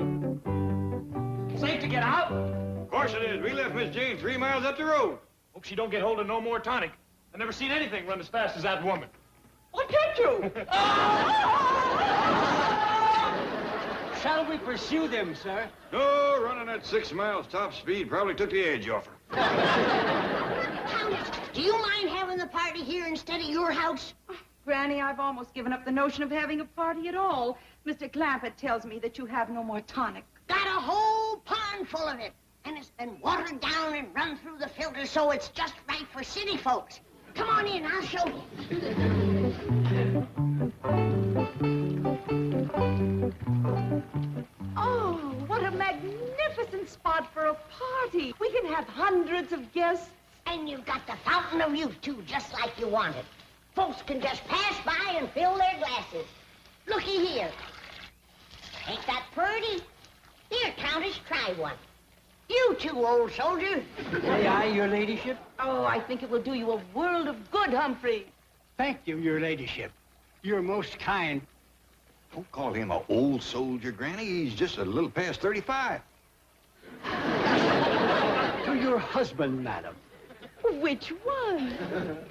C: Safe to get out?
A: Of course it is. We left Miss Jane 3 miles up the road.
C: Hope she don't get hold of no more tonic. I never seen anything run as fast as that woman.
M: Why can't you?
L: Shall we pursue them, sir?
A: No, running at 6 miles top speed probably took the edge off her.
E: Countess, do you mind having the party here instead of your house?
G: Granny, I've almost given up the notion of having a party at all. Mr. Clampett tells me that you have no more tonic.
E: Got a whole pond full of it. And it's been watered down and run through the filter so it's just right for city folks. Come on in, I'll show you.
M: Oh, what a magnificent spot for a party. We can have hundreds of guests.
E: And you've got the fountain of youth, too, just like you wanted. Folks can just pass by and fill their glasses. Looky here. Ain't that pretty? Here, Countess, try one. You too, old soldier.
L: Aye, aye, your ladyship.
M: Oh, I think it will do you a world of good, Humphrey.
L: Thank you, your ladyship. You're most kind.
A: Don't call him an old soldier, Granny. He's just a little past 35.
L: To your husband, madam.
M: Which one?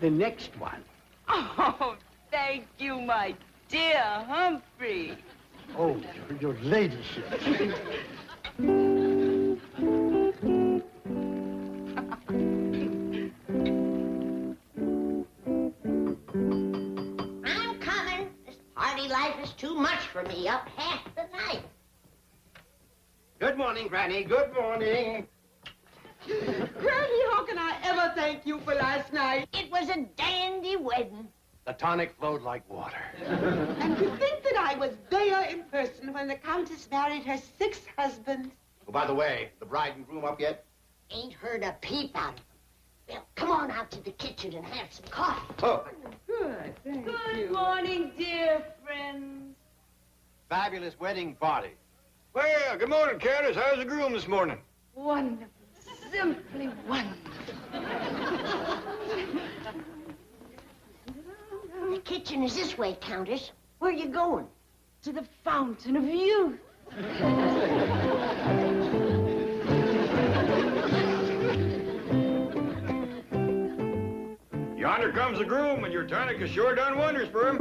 L: The next one.
M: Oh, Thank you, my dear Humphrey.
L: Oh, your ladyship.
E: I'm coming. This party life is too much for me up half the night.
J: Good morning, Granny. Good morning.
K: Granny, how can I ever thank you for last night?
E: It was a dandy wedding.
J: The tonic flowed like water.
K: And to think that I was there in person when the Countess married her 6th husband.
J: Oh, by the way, the bride and groom up yet?
E: Ain't heard a peep out of them. Well, come on out to the kitchen and have some coffee.
J: Oh.
K: Good, thank you.
M: Good morning, dear friends.
J: Fabulous wedding party.
A: Well, good morning, Countess. How's the groom this morning?
M: Wonderful. Simply wonderful.
E: The kitchen is this way, Countess. Where you going?
M: To the fountain of youth.
A: Yonder comes the groom, and your tonic has sure done wonders for him.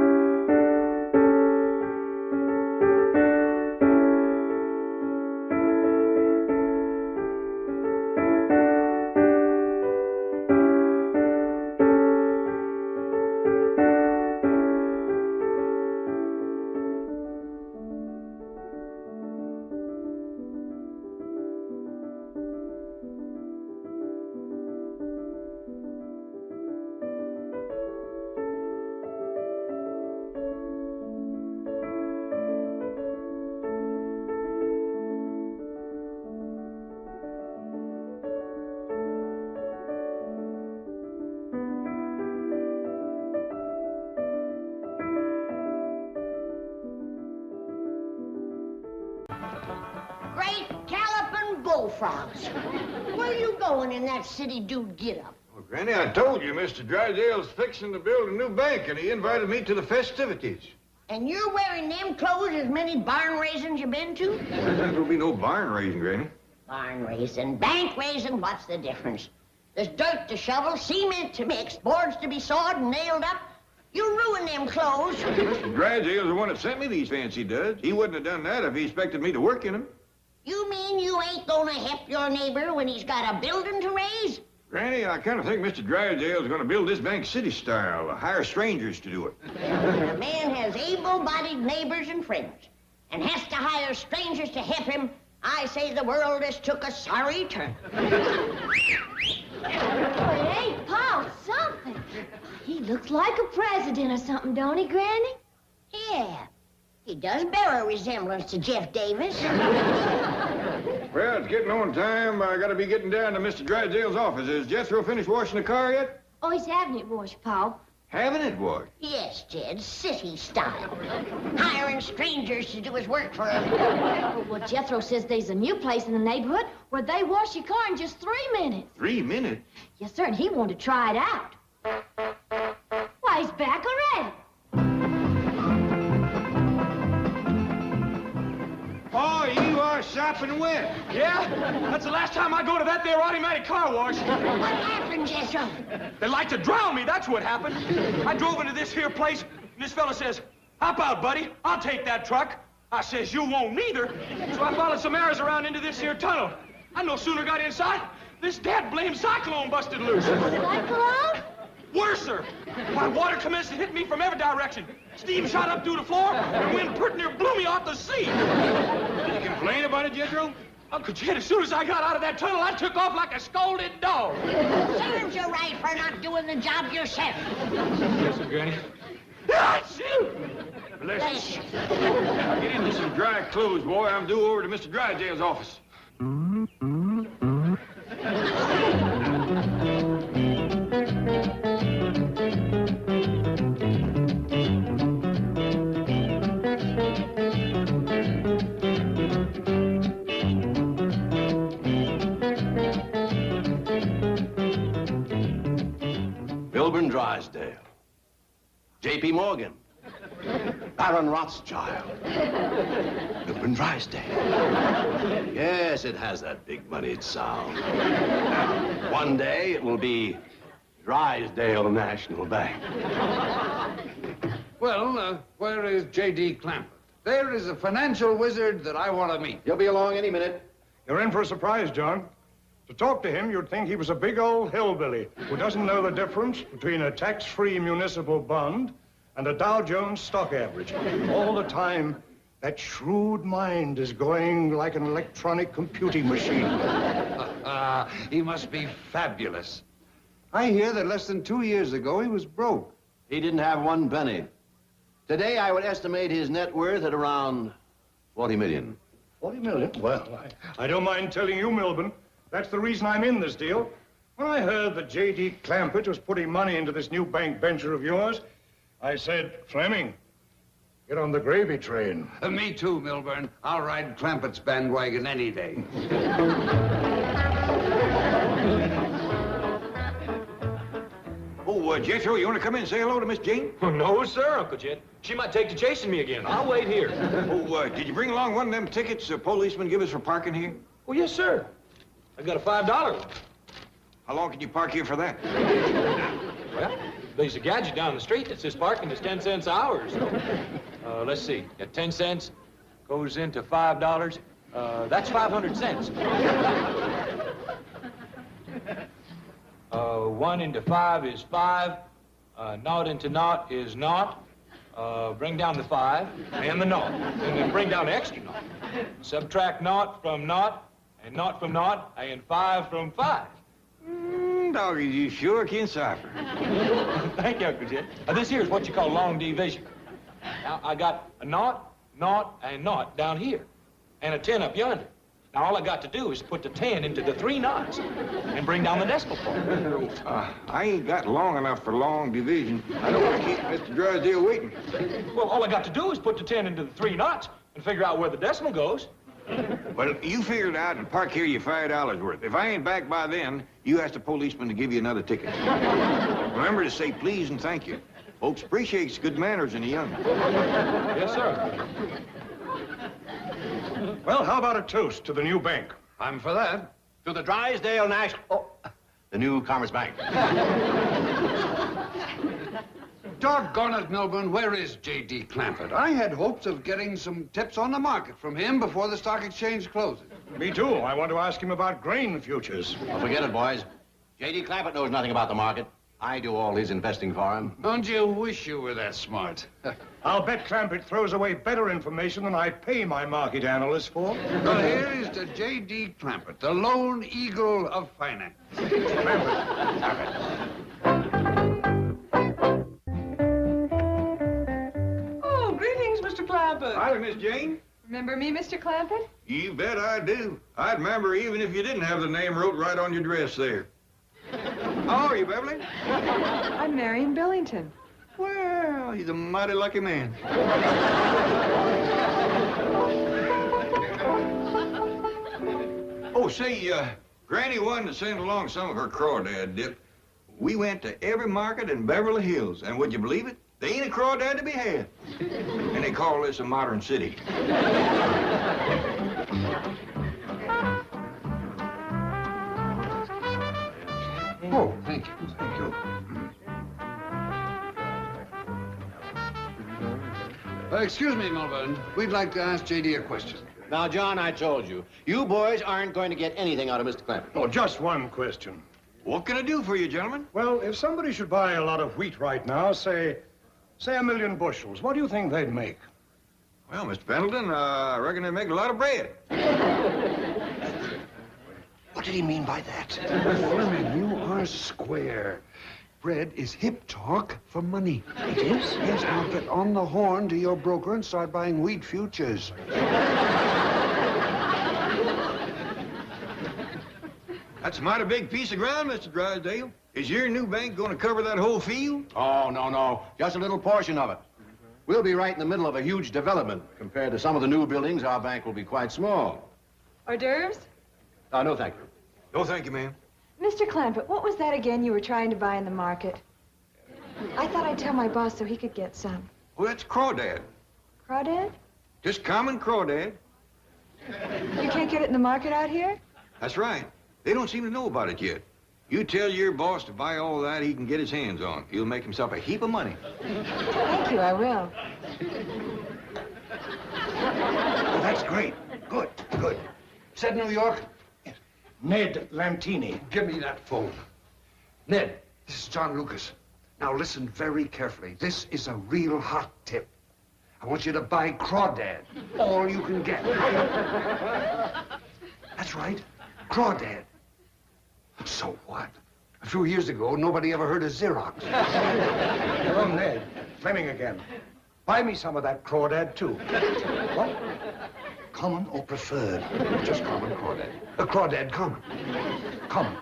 E: Great galloping bullfrogs. Where you going in that city dude get-up?
A: Well, Granny, I told you Mr. Drysdale's fixing to build a new bank, and he invited me to the festivities.
E: And you're wearing them clothes as many barn raisins you been to?
A: There'll be no barn raising, Granny.
E: Barn raising, bank raising, what's the difference? There's dirt to shovel, cement to mix, boards to be sawed and nailed up. You ruin them clothes.
A: Mr. Drysdale's the one that sent me these fancy duds. He wouldn't have done that if he expected me to work in them.
E: You mean you ain't gonna help your neighbor when he's got a building to raise?
A: Granny, I kind of think Mr. Drysdale's going to build this bank city style, hire strangers to do it.
E: When a man has able-bodied neighbors and friends and has to hire strangers to help him, I say the world has took a sorry turn.
B: Hey, Paul, something. He looks like a president or something, don't he, Granny?
E: Yeah, he does bear a resemblance to Jeff Davis.
A: Well, it's getting on time. I got to be getting down to Mr. Drysdale's office. Is Jethro finished washing the car yet?
B: Oh, he's having it washed, Paul.
A: Having it washed?
E: Yes, Jed, city style. Hiring strangers to do his work for him.
B: Well, Jethro says there's a new place in the neighborhood where they wash your car in just 3 minutes.
A: 3 minutes?
B: Yes, sir, and he wanted to try it out. Why, he's back already.
A: Oh, you are sopping wet.
C: Yeah? That's the last time I go to that there automatic car wash.
E: What happened, Jethro?
C: They like to drown me, that's what happened. I drove into this here place, and this fella says, "Hop out, buddy. I'll take that truck." I says, "You won't neither." So I followed some arrows around into this here tunnel. I no sooner got inside, this dad-blamed cyclone busted loose.
B: Cyclone?
C: Worser. Why, water commenced to hit me from every direction. Steam shot up through the floor, and wind pretty near blew me off the seat.
A: Did you complain about it, Jethro?
C: Uncle Jed, as soon as I got out of that tunnel, I took off like a scolded dog.
E: Serves you right for not doing the job yourself.
C: Yes, sir, Granny. Ah, shoot!
E: Bless you.
A: Now get into some dry clothes, boy. I'm due over to Mr. Drysdale's office.
J: Wilburn Drysdale, J.P. Morgan, Baron Rothschild, Wilburn Drysdale. Yes, it has that big-moneyed sound. One day it will be Drysdale National Bank.
N: Well, where is J.D. Clampett? There is a financial wizard that I want to meet.
J: He'll be along any minute.
O: You're in for a surprise, John. To talk to him, you'd think he was a big old hillbilly who doesn't know the difference between a tax-free municipal bond and a Dow Jones stock average. All the time, that shrewd mind is going like an electronic computing machine.
N: He must be fabulous. I hear that less than 2 years ago he was broke.
J: He didn't have one penny. Today, I would estimate his net worth at around 40 million.
O: 40 million? Well, I don't mind telling you, Milburn, that's the reason I'm in this deal. When I heard that J.D. Clampett was putting money into this new bank venture of yours, I said, Fleming, get on the gravy train.
N: Me too, Milburn. I'll ride Clampett's bandwagon any day.
A: Oh, Jethro, you want to come in and say hello to Miss Jane?
C: Oh, no, sir, Uncle Jet. She might take to chasing me again. I'll wait here.
A: Oh, did you bring along one of them tickets the policeman give us for parking here?
C: Oh, yes, sir. I got a $5 one.
A: How long can you park here for that?
C: Well, there's a gadget down the street that says parking is 10 cents an hour. So, let's see. 10 cents goes into $5. That's 500 cents. 1 into 5 is 5. Naught into naught is naught. Bring down the 5 and the naught. And then bring down the extra naught. Subtract naught from naught, and naught from naught, and 5 from 5.
A: Doggy, you sure can cipher.
C: Thank you, Uncle Jet. This here is what you call long division. Now, I got a naught, naught, and naught down here, and a 10 up yonder. Now, all I got to do is put the 10 into the 3 knots and bring down the decimal point.
A: I ain't got long enough for long division. I don't want to keep Mr. Drysdale waiting.
C: Well, all I got to do is put the 10 into the 3 knots and figure out where the decimal goes.
A: Well, you figure it out and park here your $5 worth. If I ain't back by then, you ask the policeman to give you another ticket. Remember to say please and thank you. Folks appreciates good manners in the young.
C: Yes, sir.
O: Well, how about a toast to the new bank?
N: I'm for that.
J: To the Drysdale National... Oh, the new Commerce Bank.
N: Doggone it, Milburn, where is J.D. Clampett? I had hopes of getting some tips on the market from him before the stock exchange closes.
O: Me too. I want to ask him about grain futures.
J: Well, forget it, boys. J.D. Clampett knows nothing about the market. I do all his investing for him.
N: Don't you wish you were that smart?
O: I'll bet Clampett throws away better information than I pay my market analysts for.
N: Well, here is to J.D. Clampett, the lone eagle of finance.
I: Oh, greetings, Mr. Clampett.
A: Hi, Miss Jane.
M: Remember me, Mr. Clampett?
A: You bet I do. I'd remember even if you didn't have the name wrote right on your dress there. How are you, Beverly?
M: I'm Marion Billington.
A: Well, he's a mighty lucky man. Oh, say, Granny wanted to send along some of her crawdad dip. We went to every market in Beverly Hills, and would you believe it? They ain't a crawdad to be had. And they call this a modern city.
N: Oh, thank you, thank you. Excuse me, Milburn. We'd like to ask J.D. a question.
J: Now, John, I told you, you boys aren't going to get anything out of Mr. Clampett.
O: Oh, just one question.
A: What can I do for you, gentlemen?
O: Well, if somebody should buy a lot of wheat right now, say 1,000,000 bushels, what do you think they'd make?
A: Well, Mr. Pendleton, I reckon they'd make a lot of bread.
J: What did he mean by that?
N: Fleming, you are square. Bread is hip talk for money.
J: It is?
N: Yes, now get on the horn to your broker and start buying wheat futures.
A: That's a mighty big piece of ground, Mr. Drysdale. Is your new bank going to cover that whole field?
J: Oh, no. Just a little portion of it. We'll be right in the middle of a huge development. Compared to some of the new buildings, our bank will be quite small.
M: Hors d'oeuvres?
J: No, thank you.
A: No, thank you, ma'am.
M: Mr. Clampett, what was that again you were trying to buy in the market? I thought I'd tell my boss so he could get some.
A: Well, that's crawdad.
M: Crawdad?
A: Just common crawdad.
M: You can't get it in the market out here?
A: That's right. They don't seem to know about it yet. You tell your boss to buy all that he can get his hands on. He'll make himself a heap of money.
D: Thank you, I will.
O: Oh, that's great. Good, good.
N: Said New York?
O: Ned Lantini.
N: Give me that phone. Ned, this is John Lucas. Now listen very carefully. This is a real hot tip. I want you to buy Crawdad. All you can get. That's right. Crawdad. So what? A few years ago, nobody ever heard of Xerox.
O: Hello, Ned. Fleming again. Buy me some of that crawdad, too. What? Common or preferred?
N: Just common Crawdad. Crawdad common.
O: Common.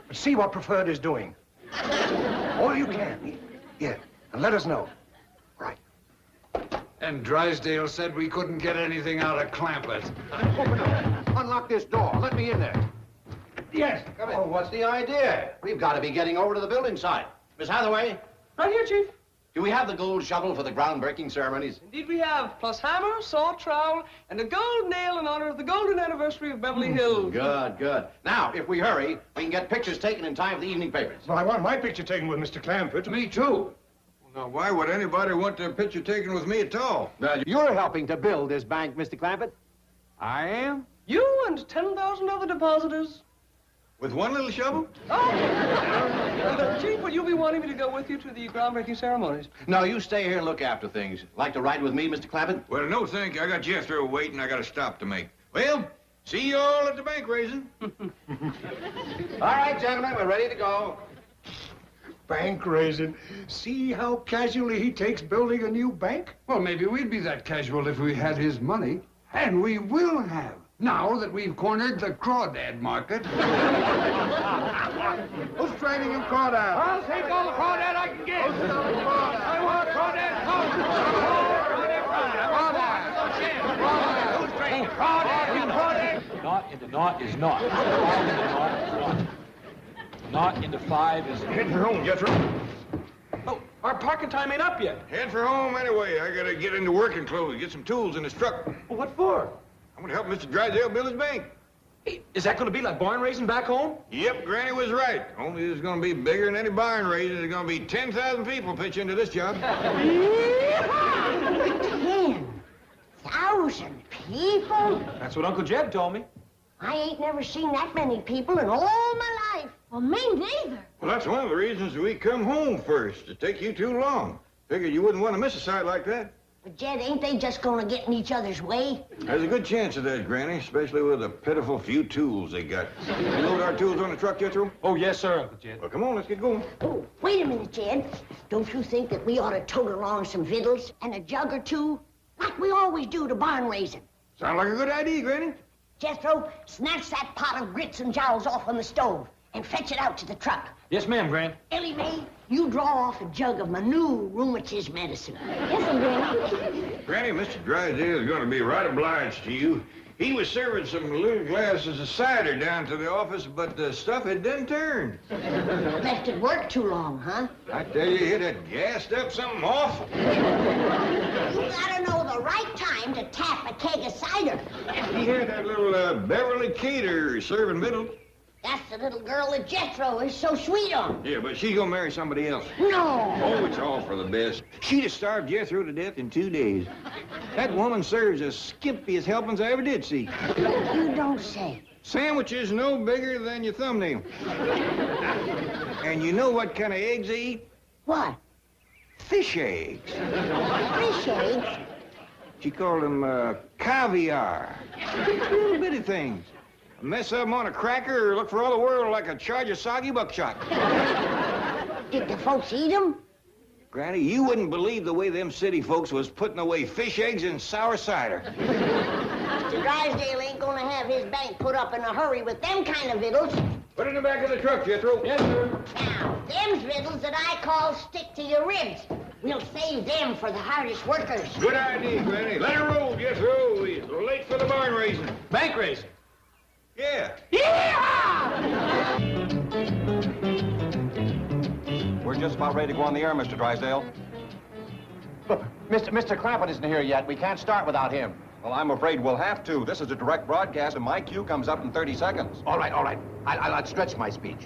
O: But see what preferred is doing. All you can.
N: Yeah.
O: And let us know.
N: Right. And Drysdale said we couldn't get anything out of Clampetts.
J: Open up. Unlock this door. Let me in there.
O: Yes.
J: Come in. Oh, what's the idea? We've got to be getting over to the building site. Miss Hathaway,
I: Right here, Chief.
J: do we have the gold shovel for the groundbreaking ceremonies?
I: Indeed we have, plus hammer, saw, trowel, and a gold nail in honor of the golden anniversary of Beverly Hills.
J: Good, good. Now, if we hurry, we can get pictures taken in time for the evening papers.
O: Well, I want my picture taken with Mr. Clampett.
N: Me too.
A: Now, why would anybody want their picture taken with me at all?
J: Now, you're helping to build this bank, Mr. Clampett.
A: I am?
I: You and 10,000 other depositors.
A: With one little shovel?
I: Oh! Chief, will you be wanting me to go with you to the groundbreaking ceremonies?
J: No, you stay here and look after things. Like to ride with me, Mr. Clampett?
A: Well, no, thank you. I got Jethro waiting. I got a stop to make. Well, see you all at the bank raising.
J: All right, gentlemen, we're ready to go.
O: Bank raising. See how casually he takes building a new bank?
N: Well, maybe we'd be that casual if we had his money. And we will have, now that we've cornered the crawdad market.
O: Who's trading in crawdad?
N: I'll take all the crawdad I can get. I want crawdad.
C: Who's trading? Crawdad. Knot into knot is knot. Five into knot is knot. Knot into five is...
O: Head for home, Jethro.
C: Oh, our parking time ain't up yet.
A: Head for home anyway. I gotta get into working clothes, get some tools in this truck.
C: Well, what for?
A: I'm gonna help Mr. Drysdale build his bank.
C: Hey, is that gonna be like barn raising back home?
A: Yep, Granny was right. Only it's gonna be bigger than any barn raising. There's gonna be 10,000 people pitch into this job.
E: 10,000 people?
C: That's what Uncle Jed told me.
E: I ain't never seen that many people in all my life.
B: Well, me neither.
A: Well, that's one of the reasons we come home first. It take you too long. Figured you wouldn't want to miss a sight like that.
E: But, Jed, ain't they just gonna get in each other's way?
A: There's a good chance of that, Granny, especially with the pitiful few tools they got. You load our tools on the truck, Jethro?
C: Oh, yes, sir, Uncle Jed.
A: Well, come on, let's get going.
E: Oh, wait a minute, Jed. Don't you think that we ought to tote along some victuals and a jug or two, like we always do to barn raising?
A: Sound like a good idea, Granny.
E: Jethro, snatch that pot of grits and jowls off on the stove and fetch it out to the truck.
C: Yes, ma'am, Gran.
E: Ellie Mae, you draw off a jug of my new rheumatism medicine.
B: Yes, Granny.
A: Granny, Mr. Drysdale is going to be right obliged to you. He was serving some little glasses of cider down to the office, but the stuff had done turned.
E: Left it work too long, huh?
A: I tell you, it had gassed up something awful.
E: You gotta know the right time to tap a keg of cider.
A: He had that little Beverly caterer serving victuals.
E: That's the little girl that Jethro is so sweet on.
A: Yeah, but she's gonna marry somebody else.
E: No.
A: Oh, it's all for the best. She'd have starved Jethro to death in 2 days. That woman serves the skimpiest helpings I ever did see.
E: You don't say.
A: Sandwiches no bigger than your thumbnail. And you know what kind of eggs they eat?
E: What?
A: Fish eggs.
E: Fish eggs?
A: She called them caviar. Little bitty things. Mess up 'em on a cracker or look for all the world like a charge of soggy buckshot.
E: Did the folks eat them?
A: Granny, you wouldn't believe the way them city folks was putting away fish eggs and sour cider.
E: Mr. Drysdale ain't gonna have his bank put up in a hurry with them kind of victuals.
A: Put it in the back of the truck, Jethro.
C: Yes, sir.
E: Now, them's victuals that I call stick to your ribs. We'll save them for the hardest workers.
A: Good idea, Granny. Let her roll, Jethro. We're late for the barn raising.
C: Bank raising.
A: Yeah.
J: We're just about ready to go on the air, Mr. Drysdale. Mr. Clampett isn't here yet. We can't start without him. Well, I'm afraid we'll have to. This is a direct broadcast, and my cue comes up in 30 seconds. All right, all right. I'll stretch my speech.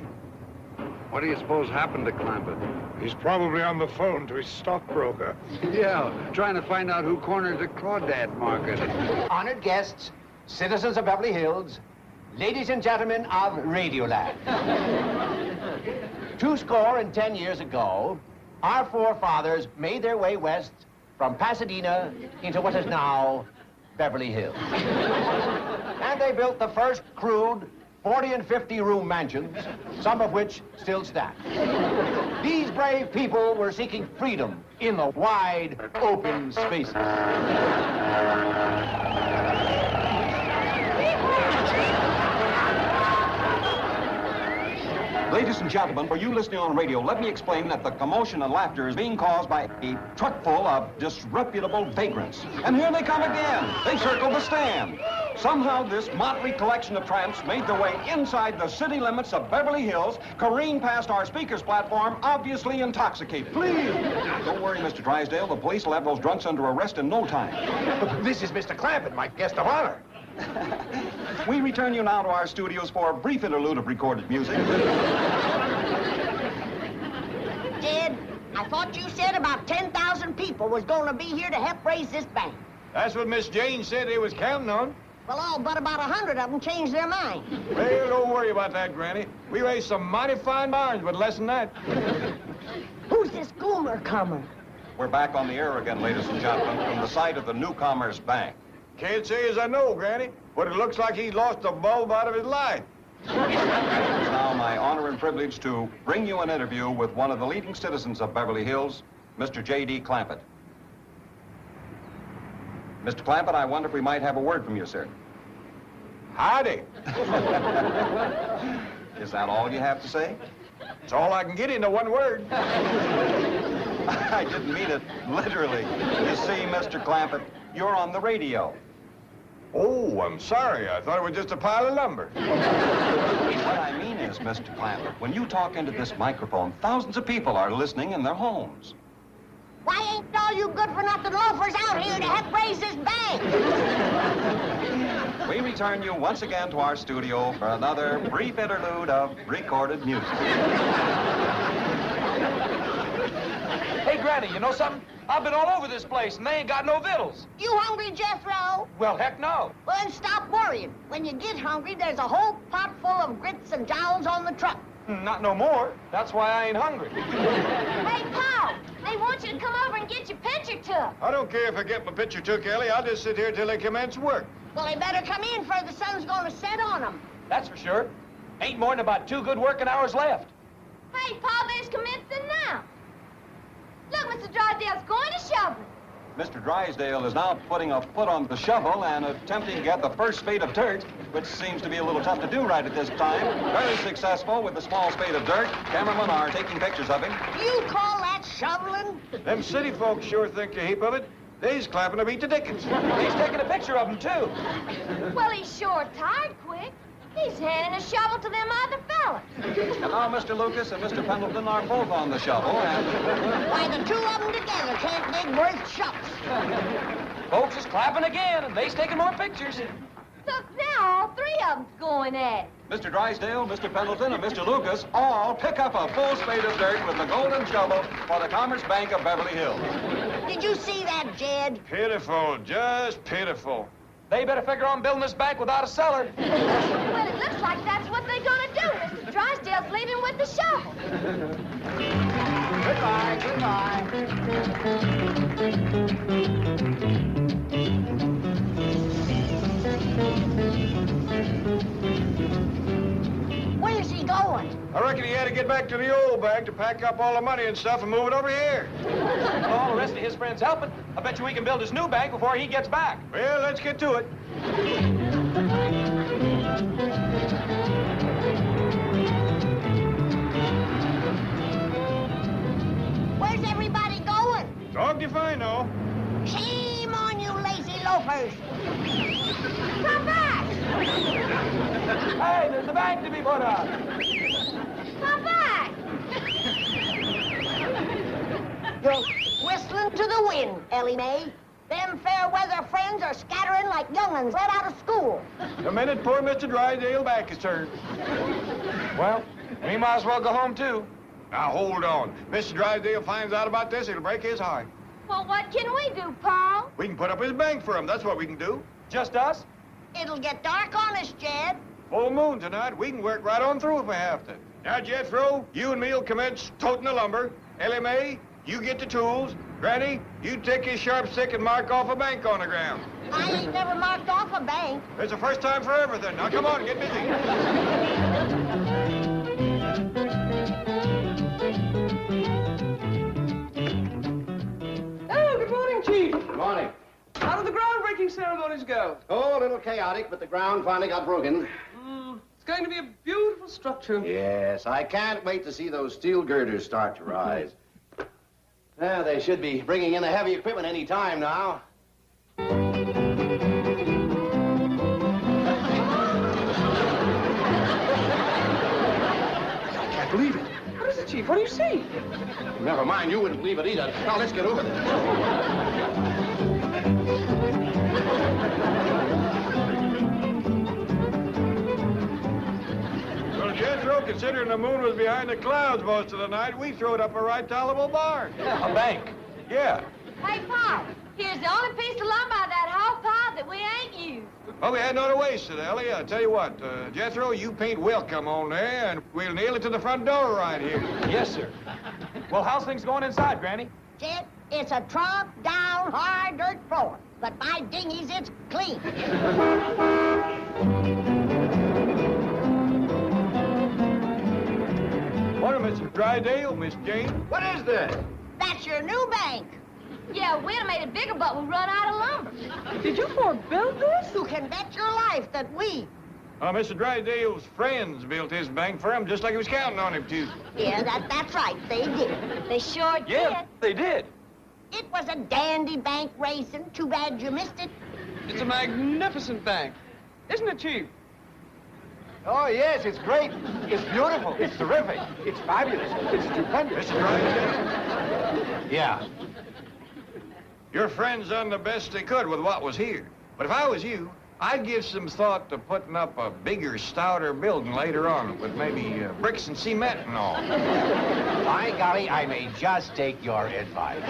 N: What do you suppose happened to Clampett?
O: He's probably on the phone to his stockbroker.
N: Yeah, trying to find out who cornered the crawdad market.
J: Honored guests, citizens of Beverly Hills, ladies and gentlemen of Radioland. 210 years ago, our forefathers made their way west from Pasadena into what is now Beverly Hills. And they built the first crude 40 and 50 room mansions, some of which still stand. These brave people were seeking freedom in the wide, open spaces.
P: Ladies and gentlemen, for you listening on radio, let me explain that the commotion and laughter is being caused by a truck full of disreputable vagrants. And here they come again. They circle the stand. Somehow this motley collection of tramps made their way inside the city limits of Beverly Hills, careened past our speaker's platform, obviously intoxicated. Please! Don't worry, Mr. Drysdale. The police will have those drunks under arrest in no time.
J: This is Mr. Clampett, my guest of honor.
P: We return you now to our studios for a brief interlude of recorded music.
E: Jed, I thought you said about 10,000 people was going to be here to help raise this bank.
C: That's what Miss Jane said they was counting on.
E: Well, all but about 100 of them changed their mind.
C: Well, don't worry about that, Granny. We raised some mighty fine barns, but less than that.
E: Who's this Goomer comer?
P: We're back on the air again, ladies and gentlemen, from the site of the Newcomers Bank.
C: Can't say as I know, Granny, but it looks like he's lost a bulb out of his life.
P: It's now my honor and privilege to bring you an interview with one of the leading citizens of Beverly Hills, Mr. J.D. Clampett. Mr. Clampett, I wonder if we might have a word from you, sir.
C: Howdy.
P: Is that all you have to say?
C: It's all I can get into one word.
P: I didn't mean it literally. You see, Mr. Clampett, you're on the radio.
C: Oh, I'm sorry. I thought it was just a pile of lumber.
P: What I mean is, Mr. Clampett, when you talk into this microphone, thousands of people are listening in their homes.
E: Why ain't all you good-for-nothing loafers out here to help raise this bank?
P: We return you once again to our studio for another brief interlude of recorded music.
C: Hey, Granny, you know something? I've been all over this place, and they ain't got no victuals.
E: You hungry, Jethro?
C: Well, heck no.
E: Well, then stop worrying. When you get hungry, there's a whole pot full of grits and jowls on the truck.
C: Not no more. That's why I ain't hungry.
B: Hey, Paul, they want you to come over and get your picture took.
C: I don't care if I get my picture took, Ellie. I'll just sit here till they commence work.
E: Well, they better come in, for the sun's going to set on them.
C: That's for sure. Ain't more than about 2 good working hours left.
B: Hey, Paul, there's commencing now. Look, Mr. Drysdale's going to shovel.
P: Mr. Drysdale is now putting a foot on the shovel and attempting to get the first spade of dirt, which seems to be a little tough to do right at this time. Very successful with the small spade of dirt. Cameramen are taking pictures of him.
E: You call that shoveling?
C: Them city folks sure think a heap of it. They's clapping to beat the dickens. He's taking a picture of them, too.
B: Well, he's sure tired quick. He's handing a shovel to them other fellas.
P: And now Mr. Lucas and Mr. Pendleton are both on the shovel, and...
E: Why, the two of them together can't dig worth shucks.
C: Folks is clapping again, and they's taking more pictures.
B: Look, now all 3 of them's going at it.
P: Mr. Drysdale, Mr. Pendleton, and Mr. Lucas all pick up a full spade of dirt with the golden shovel for the Commerce Bank of Beverly Hills.
E: Did you see that, Jed?
C: Pitiful, just pitiful. They better figure on building this bank without a cellar.
B: Well, it looks like that's what they're going to do. Mr. Drysdale's leaving with the shovel.
J: Goodbye,
E: Where's he going?
C: I reckon he had to get back to the old bank to pack up all the money and stuff and move it over here. All the rest of his friends helping. I bet you we can build his new bank before he gets back. Well, let's get to it.
E: Where's everybody going?
C: Dog if I know.
E: Shame on you lazy loafers. Come back!
C: Hey, there's a bank to be put up.
B: Come back!
E: You're whistling to the wind, Ellie Mae. Them fair weather friends are scattering like young'uns let out of school.
C: The minute poor Mr. Drysdale back is turned. Well, We might as well go home, too.
Q: Now, hold on. Mr. Drysdale finds out about this, it'll break his heart.
B: Well, what can we do, Paul?
Q: We can put up his bank for him. That's what we can do.
C: Just us?
E: It'll get dark on us, Jed.
Q: Full moon tonight. We can work right on through if we have to. Now, Jethro, you and me'll commence toting the lumber. Ellie Mae, you get the tools. Granny, you take his sharp stick and mark off a bank on the ground.
E: I ain't never marked off a bank.
Q: It's the first time for everything. Now, come on, get busy.
I: Oh, good morning, Chief.
J: Good morning.
I: How did the groundbreaking ceremonies go?
J: Oh, a little chaotic, but the ground finally got broken.
I: It's going to be a beautiful structure.
J: Yes, I can't wait to see those steel girders start to rise. Well, they should be bringing in the heavy equipment any time now.
N: I can't believe it.
I: What is it, Chief? What do you see?
J: Never mind, you wouldn't believe it either. Now, let's get over there.
Q: Well, Jethro, considering the moon was behind the clouds most of the night, we throwed up a right tolerable barn.
C: A bank?
Q: Yeah.
B: Hey, Paul, here's the only piece of lumber on that whole pile that we ain't used.
Q: Well, we had no to waste it, Ellie. I'll tell you what, Jethro, you paint welcome on there, and we'll nail it to the front door right here.
C: Yes, sir. Well, how's things going inside, Granny?
E: Jed, it's a trod-down, hard dirt floor. But by dingies, it's clean.
Q: Morning, Mr. Drydale, Miss Jane.
J: What is this?
E: That's your new bank.
B: Yeah, we'd have made it bigger, but we run out of lumber.
I: Did you build this?
E: You can bet your life that we...
Q: Mr. Drydale's friends built his bank for him just like he was counting on him to.
E: Yeah, that's right. They did.
B: They sure did.
C: Yeah, they did.
E: It was a dandy bank racing. Too bad you missed it.
I: It's a magnificent bank. Isn't it, Chief?
J: Oh, yes, it's great. It's beautiful. It's terrific. It's fabulous. It's stupendous.
Q: Mr. Drydale.
J: Yeah.
Q: Your friends done the best they could with what was here. But if I was you, I'd give some thought to putting up a bigger, stouter building later on with maybe bricks and cement and all.
J: By golly, I may just take your advice.